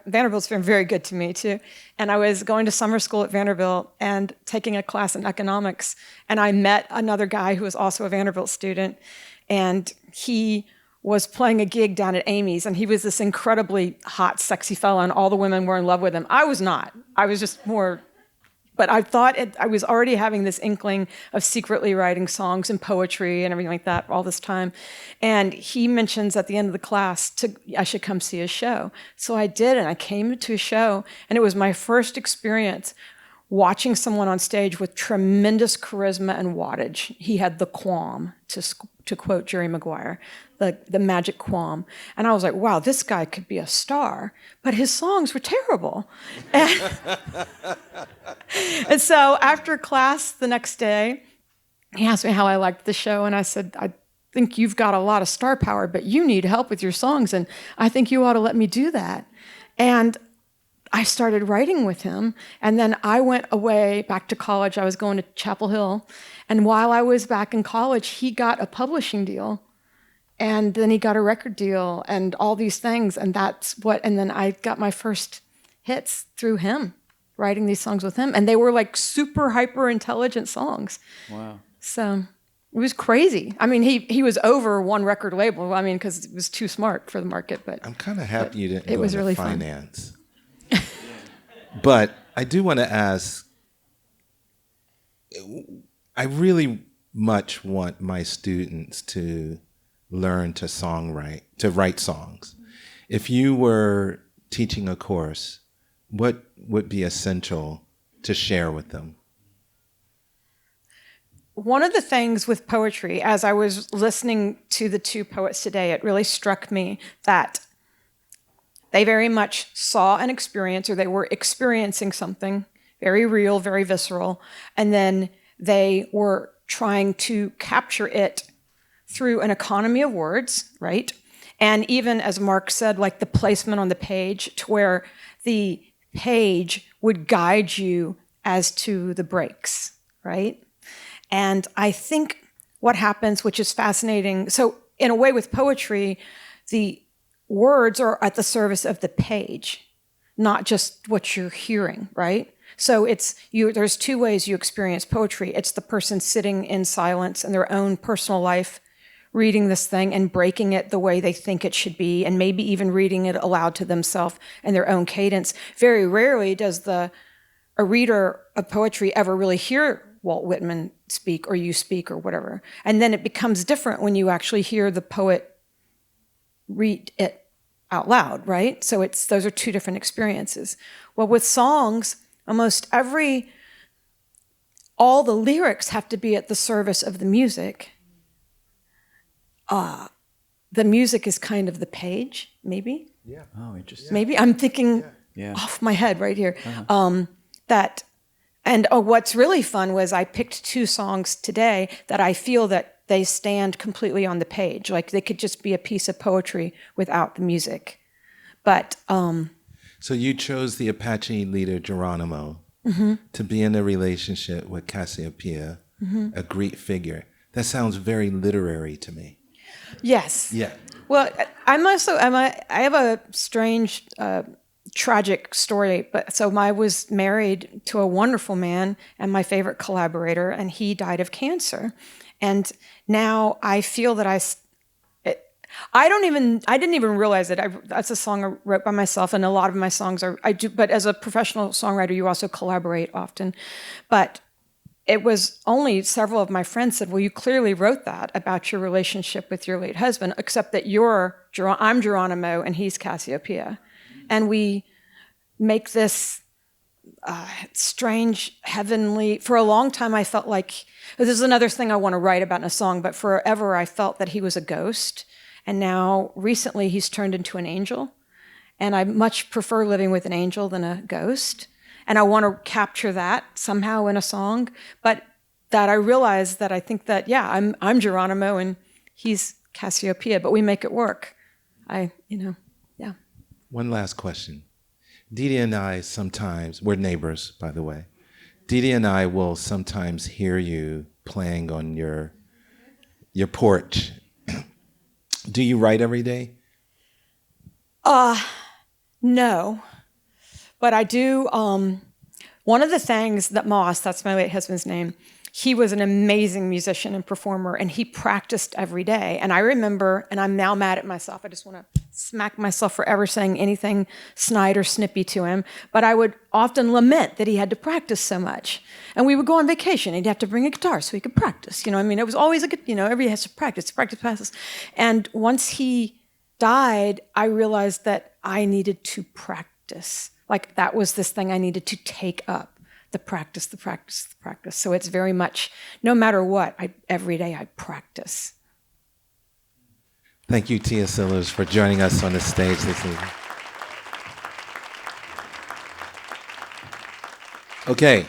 Speaker 8: Vanderbilt's been very good to me too, and I was going to summer school at Vanderbilt and taking a class in economics. And I met another guy who was also a Vanderbilt student, and he was playing a gig down at Amy's, and he was this incredibly hot, sexy fella, and all the women were in love with him. I was not. I was just more. But I thought I was already having this inkling of secretly writing songs and poetry and everything like that all this time. And he mentions at the end of the class I should come see his show. So I did, and I came to a show, and it was my first experience watching someone on stage with tremendous charisma and wattage. He had the qualm, to quote Jerry Maguire, the magic qualm. And I was like, wow, this guy could be a star, but his songs were terrible. And so after class the next day, he asked me how I liked the show, and I said, I think you've got a lot of star power, but you need help with your songs, and I think you ought to let me do that. And I started writing with him, and then I went away back to college. I was going to Chapel Hill, and while I was back in college, he got a publishing deal, and then he got a record deal, and all these things, and then I got my first hits through him, writing these songs with him, and they were like super hyper intelligent songs.
Speaker 3: Wow.
Speaker 8: So it was crazy. I mean, he was over one record label. I mean, because it was too smart for the market. But
Speaker 2: I'm kind of happy you didn't
Speaker 8: it
Speaker 2: go
Speaker 8: was
Speaker 2: into
Speaker 8: really
Speaker 2: finance. But I do want to ask, I really much want my students to learn to write songs. If you were teaching a course, what would be essential to share with them?
Speaker 8: One of the things with poetry, as I was listening to the two poets today, it really struck me that they very much saw an experience, or they were experiencing something very real, very visceral, and then they were trying to capture it through an economy of words, right? And even, as Mark said, like the placement on the page, to where the page would guide you as to the breaks, right? And I think what happens, which is fascinating, so in a way with poetry, the words are at the service of the page, not just what you're hearing, right? So there's two ways you experience poetry. It's the person sitting in silence in their own personal life, reading this thing and breaking it the way they think it should be, and maybe even reading it aloud to themselves in their own cadence. Very rarely does a reader of poetry ever really hear Walt Whitman speak, or you speak, or whatever. And then it becomes different when you actually hear the poet read it out loud, right? So those are two different experiences. Well, with songs, almost all the lyrics have to be at the service of the music. The music is kind of the page, maybe.
Speaker 2: Yeah.
Speaker 3: Oh, interesting.
Speaker 8: Maybe I'm thinking
Speaker 3: Yeah.
Speaker 8: off my head right here. What's really fun was I picked 2 songs today that I feel that they stand completely on the page. Like they could just be a piece of poetry without the music. But
Speaker 2: So you chose the Apache leader Geronimo to be in a relationship with Cassiopeia, a Greek figure. That sounds very literary to me.
Speaker 8: yes.
Speaker 2: Yeah.
Speaker 8: Well, I have a strange, tragic story. But so I was married to a wonderful man and my favorite collaborator, and he died of cancer. And now I feel that I didn't even realize it. That's a song I wrote by myself, and a lot of my songs I do. But as a professional songwriter, you also collaborate often. But it was only several of my friends said, well, you clearly wrote that about your relationship with your late husband, except that I'm Geronimo and he's Cassiopeia. And we make this strange, heavenly, for a long time I felt like, this is another thing I want to write about in a song, but forever I felt that he was a ghost. And now recently he's turned into an angel. And I much prefer living with an angel than a ghost. And I want to capture that somehow in a song, but that I realize that I think that, I'm Geronimo and he's Cassiopeia, but we make it work.
Speaker 2: One last question. Didi and I sometimes, we're neighbors, by the way. Didi and I will sometimes hear you playing on your porch. Do you write every day?
Speaker 8: No. But I do, one of the things that Moss, that's my late husband's name, he was an amazing musician and performer, and he practiced every day. And I remember, and I'm now mad at myself, I just want to smack myself for ever saying anything snide or snippy to him, but I would often lament that he had to practice so much. And we would go on vacation, and he'd have to bring a guitar so he could practice. It was always everybody has to practice passes. And once he died, I realized that I needed to practice. Like that was this thing I needed to take up, the practice. So it's very much, no matter what, every day I practice.
Speaker 2: Thank you, Tia Sillers, for joining us on the stage this evening. Okay,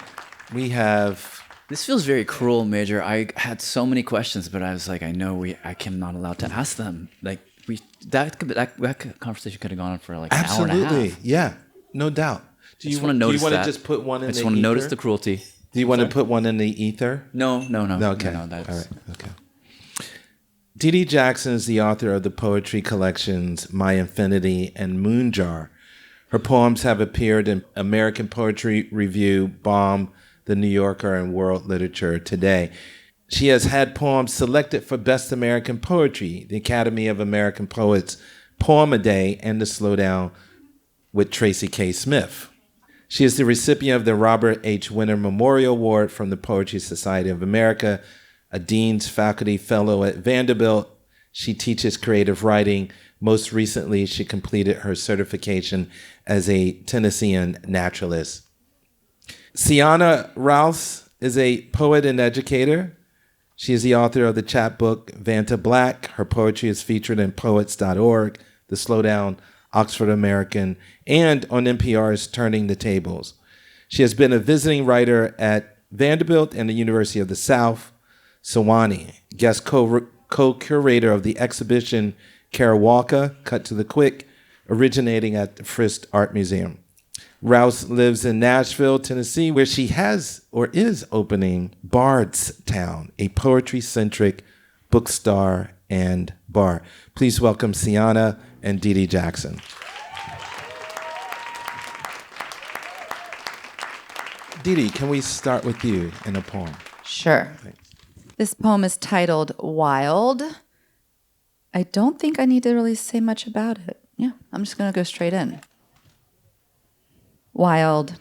Speaker 2: we have...
Speaker 3: This feels very cruel, Major. I had so many questions, but I was like, I am not allowed to ask them. Like that conversation could have gone on for like an hour and a half.
Speaker 2: Absolutely, yeah. No doubt. Do you want to just put one in the ether?
Speaker 3: I just want to notice the cruelty.
Speaker 2: Do you want to put one in the ether?
Speaker 3: No.
Speaker 2: Okay.
Speaker 3: No, that's...
Speaker 2: All right. Okay. Didi Jackson is the author of the poetry collections My Infinity and Moonjar. Her poems have appeared in American Poetry Review, Bomb, The New Yorker, and World Literature Today. She has had poems selected for Best American Poetry, the Academy of American Poets Poem a Day, and the Slowdown with Tracy K. Smith. She is the recipient of the Robert H. Winter Memorial Award from the Poetry Society of America, a Dean's Faculty Fellow at Vanderbilt. She teaches creative writing. Most recently, she completed her certification as a Tennessean naturalist. Ciona Rouse is a poet and educator. She is the author of the chapbook Vanta Black. Her poetry is featured in Poets.org, The Slowdown, Oxford American, and on NPR's Turning the Tables. She has been a visiting writer at Vanderbilt and the University of the South. Sawani, guest co-curator of the exhibition Karawaka, Cut to the Quick, originating at the Frist Art Museum. Rouse lives in Nashville, Tennessee, where she has or is opening Bardstown, a poetry-centric bookstore and bar. Please welcome Ciona and Didi Jackson. Didi, can we start with you in a poem?
Speaker 9: Sure.
Speaker 2: Thanks.
Speaker 9: This poem is titled Wild. I don't think I need to really say much about it. Yeah, I'm just going to go straight in. Wild.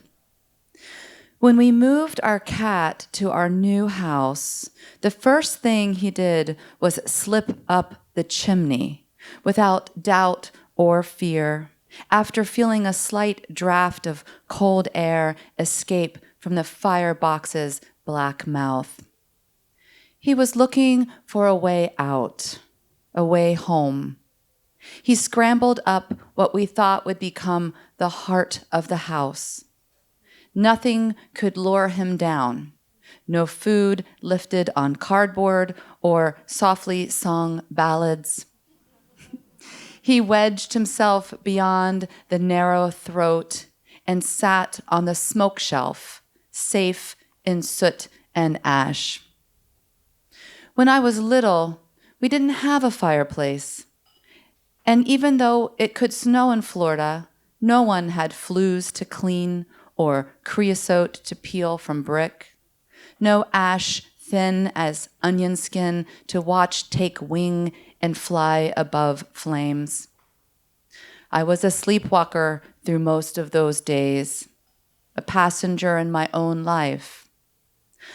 Speaker 9: When we moved our cat to our new house, the first thing he did was slip up the chimney without doubt or fear. after feeling a slight draft of cold air escape from the firebox's black mouth. He was looking for a way out, a way home. He scrambled up what we thought would become the heart of the house. Nothing could lure him down. No food lifted on cardboard or softly sung ballads. He wedged himself beyond the narrow throat and sat on the smoke shelf, safe in soot and ash. When I was little, we didn't have a fireplace. And even though it could snow in Florida, no one had flues to clean or creosote to peel from brick. No ash thin as onion skin to watch take wing and fly above flames. I was a sleepwalker through most of those days, a passenger in my own life.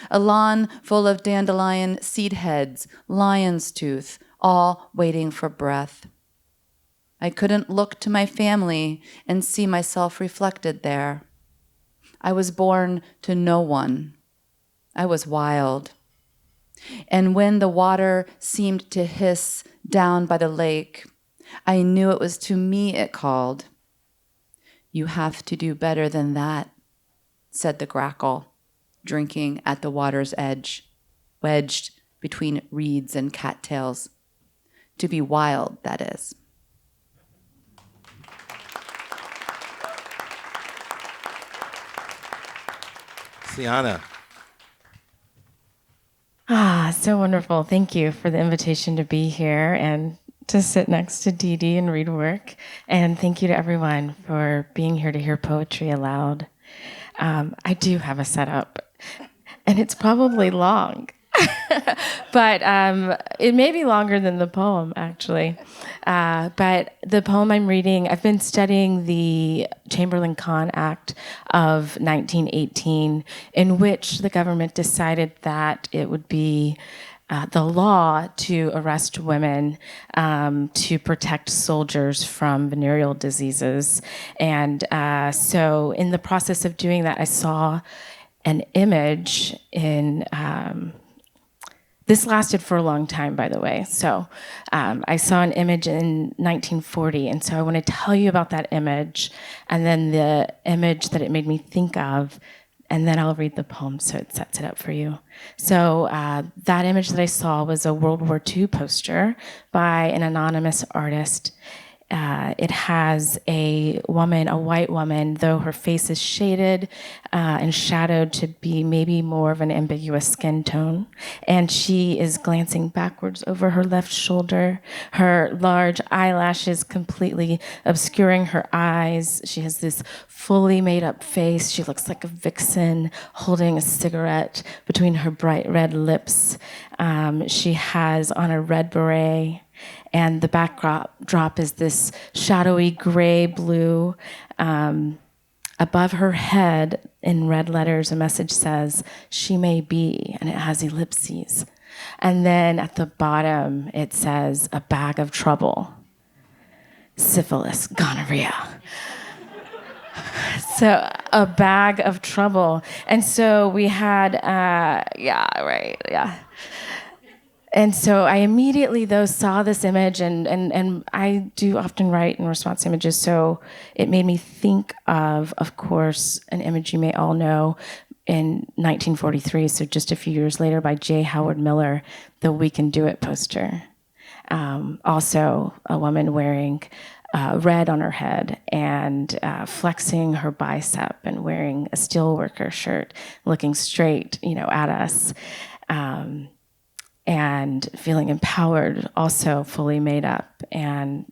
Speaker 9: A lawn full of dandelion seed heads, lion's tooth, all waiting for breath. I couldn't look to my family and see myself reflected there. I was born to no one. I was wild. And when the water seemed to hiss down by the lake, I knew it was to me it called. You have to do better than that, said the grackle, drinking at the water's edge, wedged between reeds and cattails. To be wild, that is.
Speaker 2: Ciona.
Speaker 10: So wonderful. Thank you for the invitation to be here and to sit next to Didi and read work. And thank you to everyone for being here to hear poetry aloud. I do have a setup, and it's probably long. But it may be longer than the poem, actually. But the poem I'm reading, I've been studying the Chamberlain-Cahn Act of 1918, in which the government decided that it would be the law to arrest women to protect soldiers from venereal diseases. And so in the process of doing that, I saw an image in... This lasted for a long time, by the way. So I saw an image in 1940, and so I want to tell you about that image, and then the image that it made me think of, and then I'll read the poem so it sets it up for you. So that image that I saw was a World War II poster by an anonymous artist. It has a woman, a white woman, though her face is shaded and shadowed to be maybe more of an ambiguous skin tone. And she is glancing backwards over her left shoulder, her large eyelashes completely obscuring her eyes. She has this fully made up face. She looks like a vixen holding a cigarette between her bright red lips. She has on a red beret. And the backdrop is this shadowy gray-blue. Above her head, in red letters, a message says, "She may be," and it has ellipses. And then at the bottom, it says, "A bag of trouble. Syphilis, gonorrhea." So a bag of trouble. And so we had, And so I immediately, though, saw this image, and I do often write in response to images, so it made me think of course, an image you may all know in 1943, so just a few years later, by J. Howard Miller, the "We Can Do It" poster. Also, a woman wearing red on her head and flexing her bicep and wearing a steelworker shirt, looking straight, at us. And feeling empowered, also fully made up, and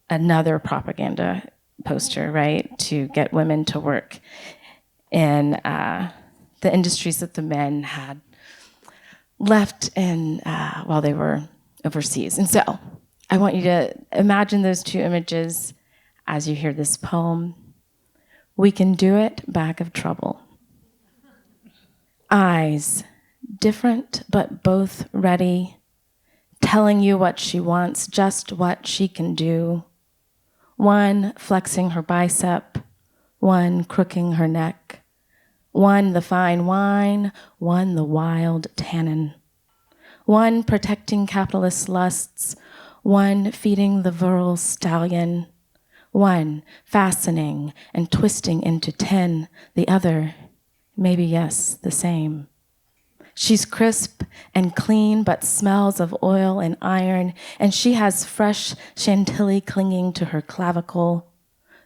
Speaker 10: another propaganda poster, right, to get women to work in the industries that the men had left in while they were overseas. And so I want you to imagine those two images as you hear this poem. We can do it, bag of trouble. Eyes, different but both ready, telling you what she wants, just what she can do. one flexing her bicep, one crooking her neck, one the fine wine, one the wild tannin, one protecting capitalist lusts, one feeding the virile stallion, one fastening and twisting into 10, the other, maybe yes, the same. She's crisp and clean, but smells of oil and iron, and she has fresh chantilly clinging to her clavicle.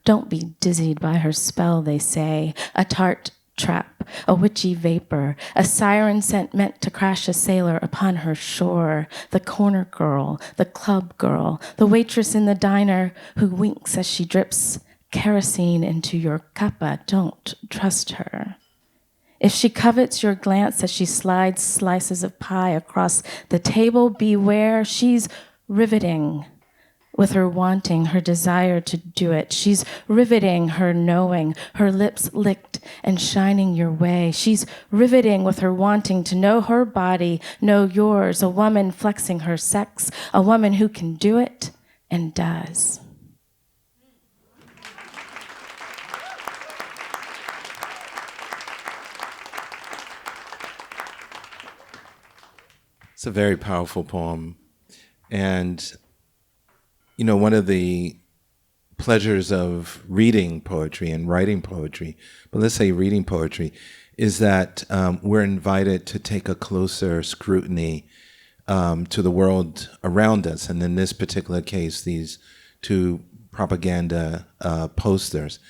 Speaker 10: Don't be dizzied by her spell, they say, a tart trap, a witchy vapor, a siren scent meant to crash a sailor upon her shore, the corner girl, the club girl, the waitress in the diner who winks as she drips kerosene into your cuppa. Don't trust her. If she covets your glance as she slides slices of pie across the table, beware, she's riveting with her wanting, her desire to do it. She's riveting her knowing, her lips licked and shining your way. She's riveting with her wanting to know her body, know yours, a woman flexing her sex, a woman who can do it and does.
Speaker 2: It's a very powerful poem. And, you know, one of the pleasures of reading poetry and writing poetry, but let's say reading poetry, is that we're invited to take a closer scrutiny to the world around us. And in this particular case, these two propaganda posters.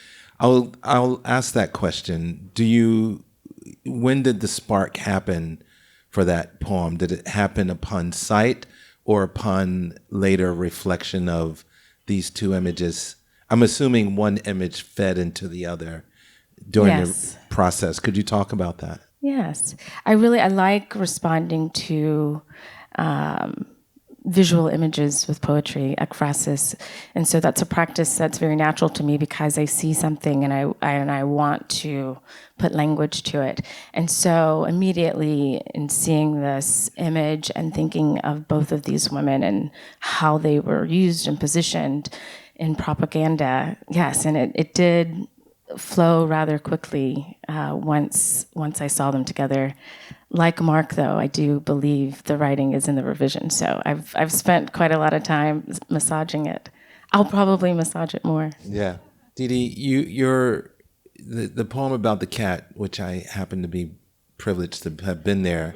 Speaker 2: I'll ask that question. When did the spark happen for that poem? Did it happen upon sight or upon later reflection of these two images? I'm assuming one image fed into the other during the process. Could you talk about that?
Speaker 10: Yes. I like responding to visual images with poetry, ekphrasis. And so that's a practice that's very natural to me because I see something and I want to put language to it. And so immediately in seeing this image and thinking of both of these women and how they were used and positioned in propaganda, yes, and it did flow rather quickly once I saw them together. Like Mark, though, I do believe the writing is in the revision. So I've spent quite a lot of time massaging it. I'll probably massage it more.
Speaker 2: Yeah. Didi, the poem about the cat, which I happen to be privileged to have been there,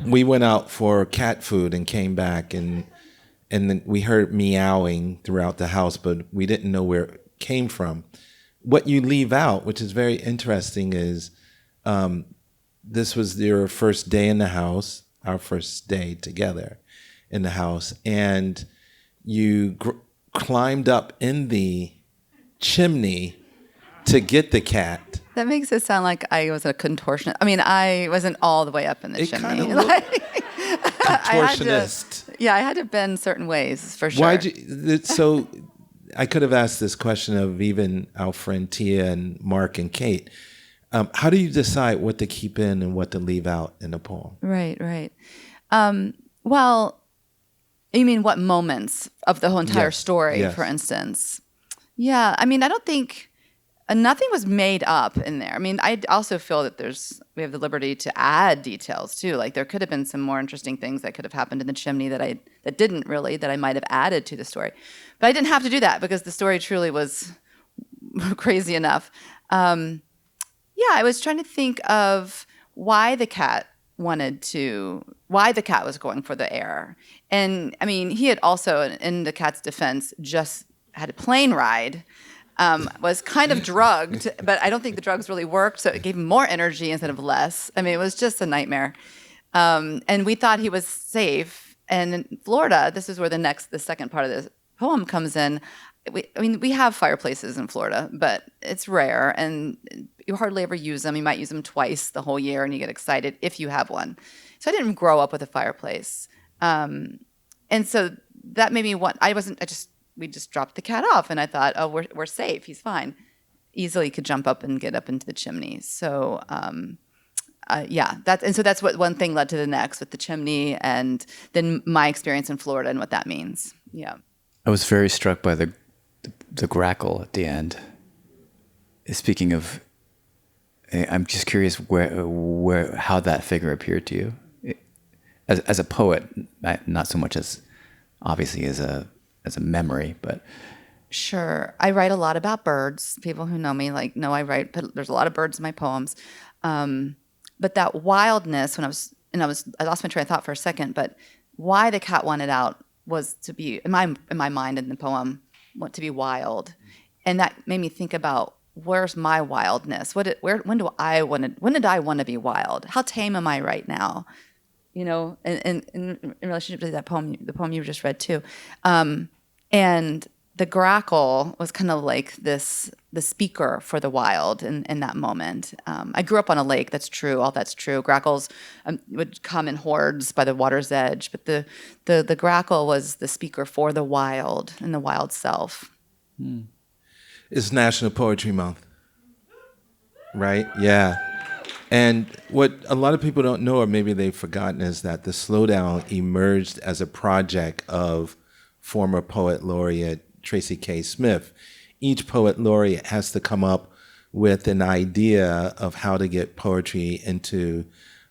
Speaker 2: we went out for cat food and came back and then we heard meowing throughout the house, but we didn't know where it came from. What you leave out, which is very interesting, is this was your first day in the house, our first day together in the house, and you climbed up in the chimney to get the cat.
Speaker 9: That makes it sound like I was a contortionist. I mean, I wasn't all the way up in the chimney.
Speaker 2: Kind of contortionist.
Speaker 9: I had to bend certain ways, for sure.
Speaker 2: So I could have asked this question of even our friend Tia and Mark and Kate. How do you decide what to keep in and what to leave out in a poem?
Speaker 9: Right. Well, you mean what moments of the whole entire story, for instance? Yeah, I mean, I don't think nothing was made up in there. I mean, I also feel that we have the liberty to add details too. Like there could have been some more interesting things that could have happened in the chimney that I might have added to the story, but I didn't have to do that because the story truly was crazy enough. I was trying to think of why the cat was going for the air. And I mean, he had also, in the cat's defense, just had a plane ride, was kind of drugged, but I don't think the drugs really worked, so it gave him more energy instead of less. I mean, it was just a nightmare. And we thought he was safe. And in Florida, this is where the second part of the poem comes in. We have fireplaces in Florida, but it's rare, and you hardly ever use them. You might use them twice the whole year, and you get excited if you have one. So I didn't grow up with a fireplace, and so that made me want. We just dropped the cat off, and I thought, oh, we're safe. He's fine. Easily could jump up and get up into the chimney. So that's what one thing led to the next with the chimney, and then my experience in Florida and what that means. Yeah.
Speaker 3: I was very struck by the grackle at the end. Speaking of, I'm just curious where how that figure appeared to you, as a poet, not so much as obviously as a memory, but.
Speaker 9: Sure. I write a lot about birds. People who know me know I write, but there's a lot of birds in my poems. But that wildness, I lost my train of thought for a second, but why the cat wanted out was to be, in my mind in the poem, to be wild. And that made me think about, where's my wildness? When did I want to be wild? How tame am I right now? In relationship to that poem, the poem you just read too. And the grackle was kind of like the speaker for the wild in that moment. I grew up on a lake. That's true. All that's true. Grackles would come in hordes by the water's edge, but the grackle was the speaker for the wild and the wild self.
Speaker 2: It's National Poetry Month, right? Yeah. And what a lot of people don't know, or maybe they've forgotten, is that the Slowdown emerged as a project of former poet laureate Tracy K. Smith. Each poet laureate has to come up with an idea of how to get poetry into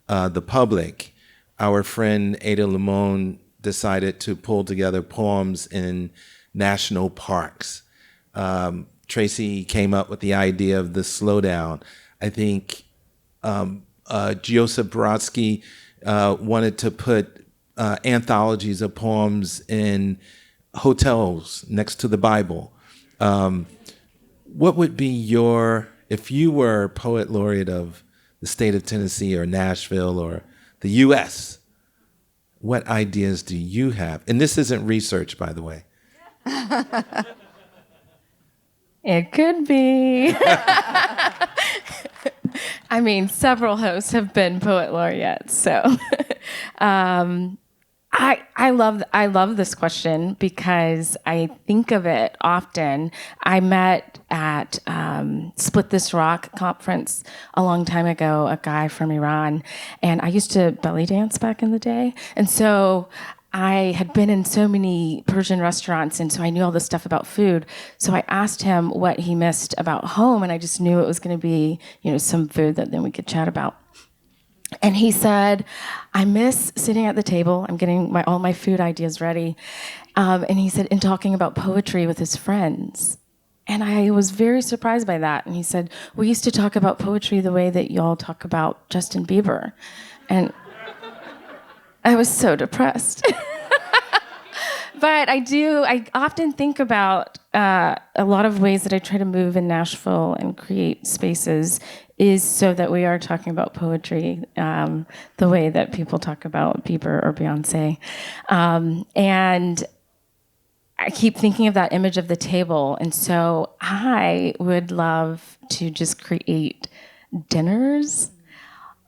Speaker 2: the public. Our friend Ada Limon decided to pull together poems in national parks. Tracy came up with the idea of the Slowdown. I think Joseph Brodsky wanted to put anthologies of poems in hotels next to the Bible. What would be if you were poet laureate of the state of Tennessee or Nashville or the U.S., what ideas do you have? And this isn't research, by the way.
Speaker 10: It could be. I mean, several hosts have been poet laureates, so I love this question because I think of it often. I met at Split This Rock conference a long time ago, a guy from Iran, and I used to belly dance back in the day, and so I had been in so many Persian restaurants, and so I knew all this stuff about food. So I asked him what he missed about home, and I just knew it was going to be, some food that then we could chat about. And he said, I miss sitting at the table. I'm getting all my food ideas ready. And he said, and talking about poetry with his friends. And I was very surprised by that. And he said, we used to talk about poetry the way that y'all talk about Justin Bieber. And I was so depressed. But I often think about a lot of ways that I try to move in Nashville and create spaces is so that we are talking about poetry the way that people talk about Bieber or Beyonce. And I keep thinking of that image of the table. And so I would love to just create dinners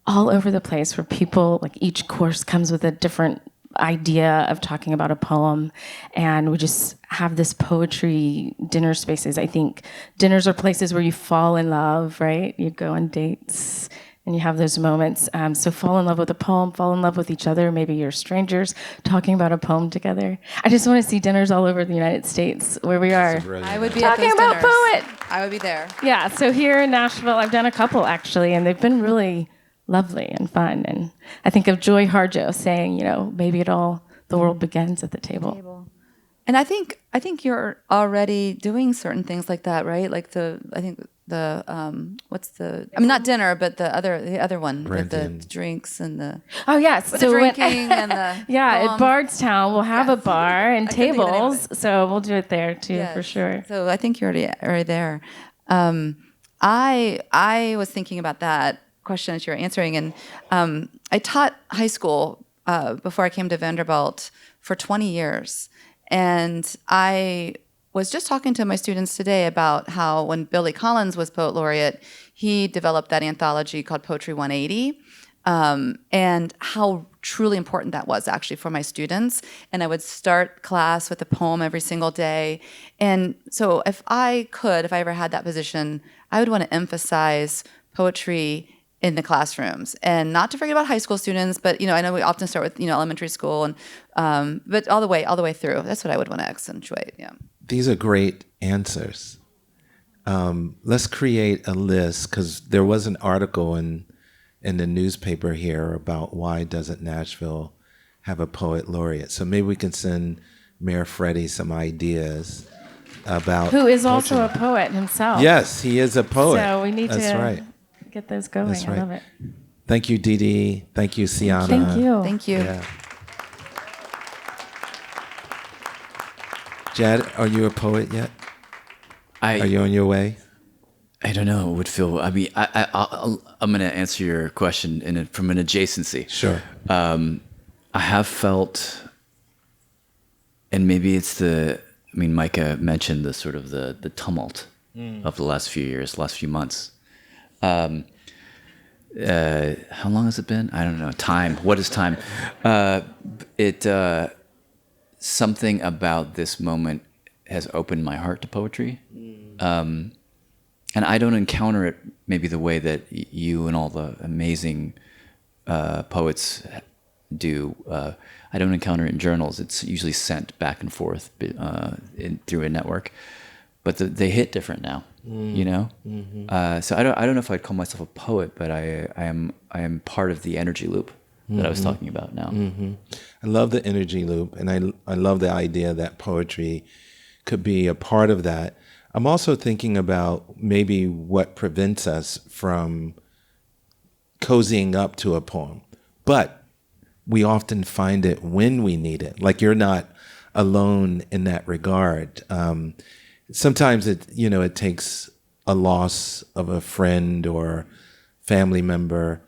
Speaker 10: all over the place where people, each course comes with a different idea of talking about a poem, and we just have this poetry dinner spaces. I think dinners are places where you fall in love, right? You go on dates and you have those moments. So fall in love with a poem, fall in love with each other. Maybe you're strangers talking about a poem together. I just want to see dinners all over the United States where we are.
Speaker 9: I would be
Speaker 10: talking
Speaker 9: at those
Speaker 10: about
Speaker 9: dinners.
Speaker 10: poet.
Speaker 9: I would be there.
Speaker 10: Yeah, so here in Nashville, I've done a couple actually, and they've been really lovely and fun. And I think of Joy Harjo saying, maybe the world begins at the table.
Speaker 9: And I think you're already doing certain things like that, right? Like not dinner, but the other one, with the drinks and the
Speaker 10: yes,
Speaker 9: the drinking and the
Speaker 10: at Bardstown we'll have a bar and tables, so we'll do it there too for sure.
Speaker 9: So I think you're already there. I was thinking about that question that you're answering, and I taught high school before I came to Vanderbilt for 20 years, and I was just talking to my students today about how when Billy Collins was poet laureate, he developed that anthology called Poetry 180, and how truly important that was actually for my students. And I would start class with a poem every single day. And so if I ever had that position, I would want to emphasize poetry in the classrooms, and not to forget about high school students, but I know we often start with elementary school, and but all the way through. That's what I would want to accentuate. Yeah.
Speaker 2: These are great answers. Let's create a list, because there was an article in the newspaper here about why doesn't Nashville have a poet laureate. So maybe we can send Mayor Freddie some ideas about
Speaker 10: who is also a poet himself.
Speaker 2: Yes, he is a poet.
Speaker 10: So we need
Speaker 2: That's
Speaker 10: to
Speaker 2: right.
Speaker 10: get those going.
Speaker 2: That's right.
Speaker 10: I love it.
Speaker 2: Thank you, Didi. Thank you, Ciona.
Speaker 10: Thank you.
Speaker 9: Thank you.
Speaker 2: Yeah. Jad, are you a poet yet? Are you on your way?
Speaker 3: I don't know. It would feel. I mean, I'm going to answer your question from an adjacency.
Speaker 2: Sure.
Speaker 3: I have felt, and maybe it's Micah mentioned the sort of the tumult of the last few years, last few months. How long has it been? I don't know. Time. What is time? Something about this moment has opened my heart to poetry. And I don't encounter it maybe the way that you and all the amazing poets do. I don't encounter it in journals. It's usually sent back and forth through a network. But they hit different now, Mm-hmm. So I don't know if I'd call myself a poet, but I am part of the energy loop that I was talking about now.
Speaker 2: Mm-hmm. I love the energy loop, and I love the idea that poetry could be a part of that. I'm also thinking about maybe what prevents us from cozying up to a poem, but we often find it when we need it. Like, you're not alone in that regard. Sometimes it takes a loss of a friend or family member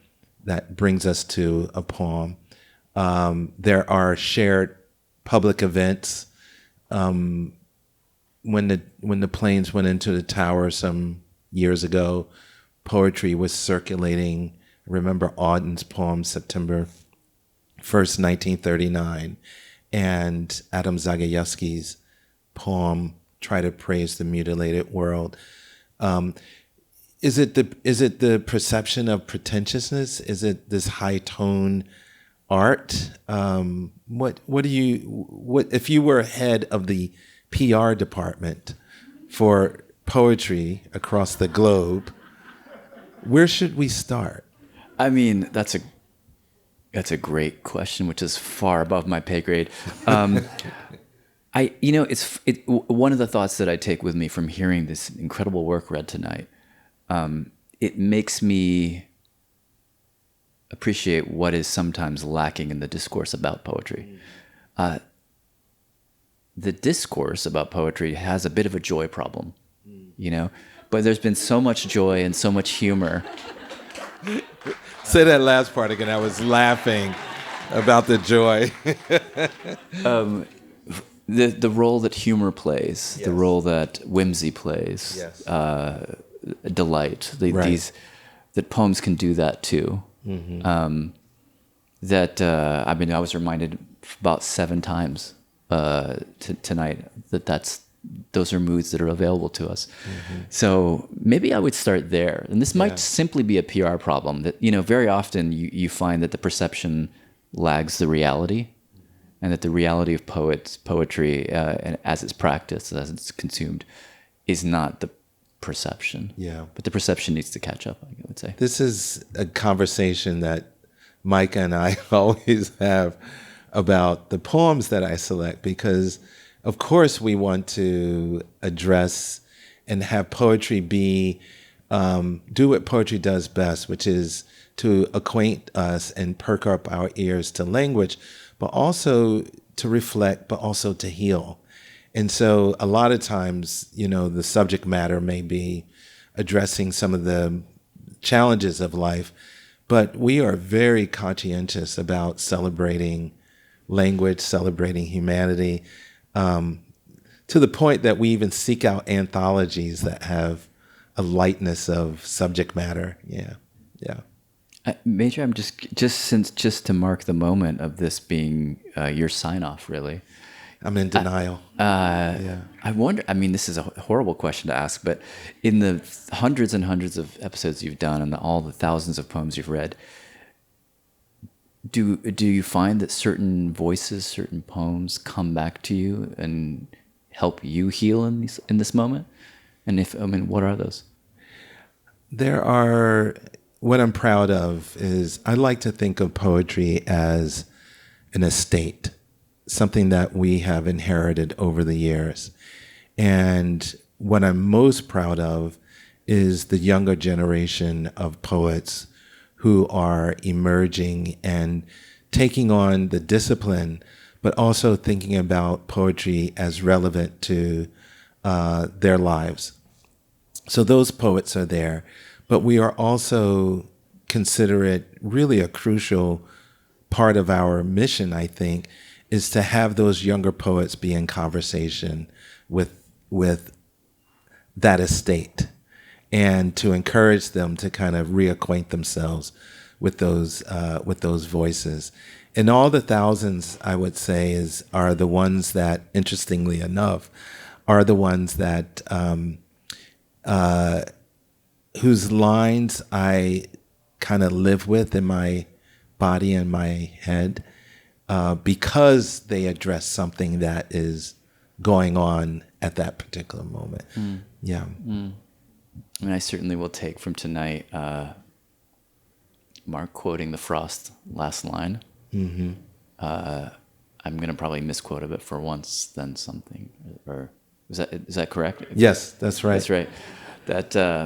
Speaker 2: that brings us to a poem. There are shared public events. When the planes went into the tower some years ago, poetry was circulating. I remember Auden's poem, September 1st, 1939, and Adam Zagajewski's poem, Try to Praise the Mutilated World. Is it the perception of pretentiousness? Is it this high tone art? What if you were head of the PR department for poetry across the globe, where should we start?
Speaker 3: I mean, that's a great question, which is far above my pay grade. One of the thoughts that I take with me from hearing this incredible work read tonight, it makes me appreciate what is sometimes lacking in the discourse about poetry. The discourse about poetry has a bit of a joy problem, but there's been so much joy and so much humor.
Speaker 2: Say that last part again. I was laughing about the joy.
Speaker 3: The role that humor plays,
Speaker 2: yes.
Speaker 3: The role that whimsy plays,
Speaker 2: yes.
Speaker 3: Delight.
Speaker 2: Right.
Speaker 3: That poems can do that too.
Speaker 2: Mm-hmm.
Speaker 3: I was reminded about 7 times tonight those are moods that are available to us. Mm-hmm. So maybe I would start there. And this might simply be a PR problem that, very often you find that the perception lags the reality, and that the reality of poetry, and as it's practiced, as it's consumed, is not the perception.
Speaker 2: Yeah.
Speaker 3: But the perception needs to catch up, I would say.
Speaker 2: This is a conversation that Micah and I always have about the poems that I select, because of course we want to address and have poetry be, do what poetry does best, which is to acquaint us and perk up our ears to language, but also to reflect, but also to heal. And so a lot of times, the subject matter may be addressing some of the challenges of life, but we are very conscientious about celebrating language, celebrating humanity, to the point that we even seek out anthologies that have a lightness of subject matter. Yeah.
Speaker 3: Major, I'm just to mark the moment of this being your sign off, really.
Speaker 2: I'm in denial.
Speaker 3: I wonder, I mean, this is a horrible question to ask, but in the hundreds and hundreds of episodes you've done and all the thousands of poems you've read, do you find that certain voices, certain poems come back to you and help you heal in this moment? And what are those?
Speaker 2: What I'm proud of is I like to think of poetry as an estate, something that we have inherited over the years. And what I'm most proud of is the younger generation of poets who are emerging and taking on the discipline, but also thinking about poetry as relevant to their lives. So those poets are there, but we are also consider it really a crucial part of our mission, I think, is to have those younger poets be in conversation with that estate, and to encourage them to kind of reacquaint themselves with those voices. And all the thousands, I would say, are the ones that, interestingly enough, are the ones that whose lines I kind of live with in my body and my head, because they address something that is going on at that particular moment. Yeah.
Speaker 3: I mean, I certainly will take from tonight Mark quoting the Frost last line. Mm-hmm. I'm going to probably misquote a bit for once, then something. Or is that correct?
Speaker 2: Yes, that's right.
Speaker 3: That's right.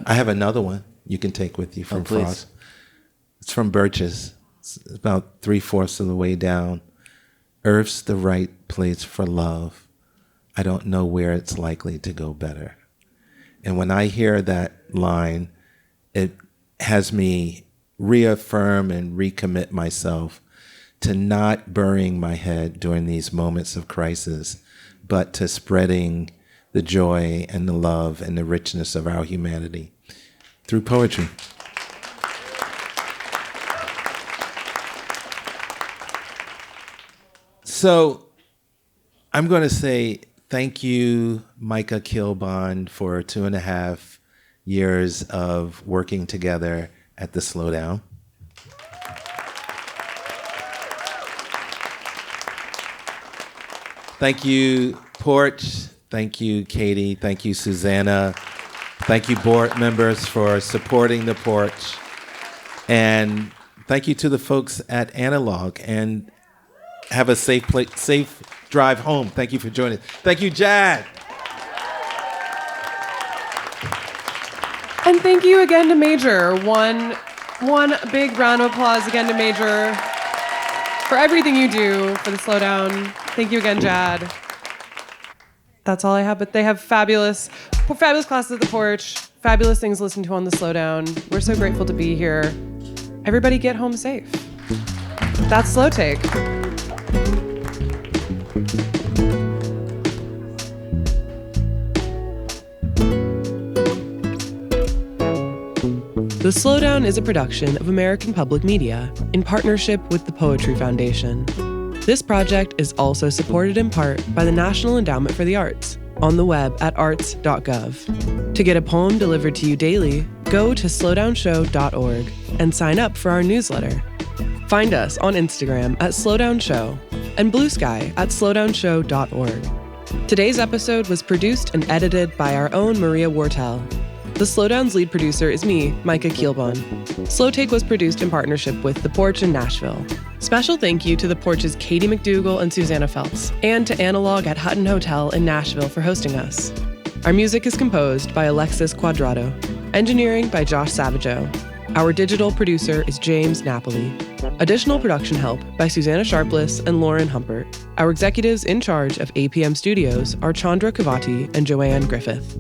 Speaker 2: I have another one you can take with you from Frost. It's from Birches. It's about 3/4 of the way down. Earth's the right place for love. I don't know where it's likely to go better. And when I hear that line, it has me reaffirm and recommit myself to not burying my head during these moments of crisis, but to spreading the joy and the love and the richness of our humanity through poetry. So I'm going to say thank you, Micah Kilbon, for 2.5 years of working together at the Slowdown. Thank you, Porch. Thank you, Katie. Thank you, Susanna. Thank you, board members, for supporting the Porch. And thank you to the folks at Analog. And have a safe drive home. Thank you for joining us. Thank you, Jad.
Speaker 1: And thank you again to Major. One big round of applause again to Major for everything you do for the Slowdown. Thank you again, Jad. That's all I have, but they have fabulous classes at the Porch, fabulous things to listen to on the Slowdown. We're so grateful to be here. Everybody get home safe. That's Slow Take. The Slowdown is a production of American Public Media in partnership with the Poetry Foundation. This project is also supported in part by the National Endowment for the Arts on the web at arts.gov. To get a poem delivered to you daily, go to slowdownshow.org and sign up for our newsletter. Find us on Instagram at slowdownshow and Blue Sky at slowdownshow.org. Today's episode was produced and edited by our own Maria Wortel. The Slowdown's lead producer is me, Micah Kielbon. Slow Take was produced in partnership with The Porch in Nashville. Special thank you to The Porch's Katie McDougall and Susanna Phelps, and to Analog at Hutton Hotel in Nashville for hosting us. Our music is composed by Alexis Quadrado. Engineering by Josh Savageau. Our digital producer is James Napoli. Additional production help by Susanna Sharpless and Lauren Humpert. Our executives in charge of APM Studios are Chandra Kavati and Joanne Griffith.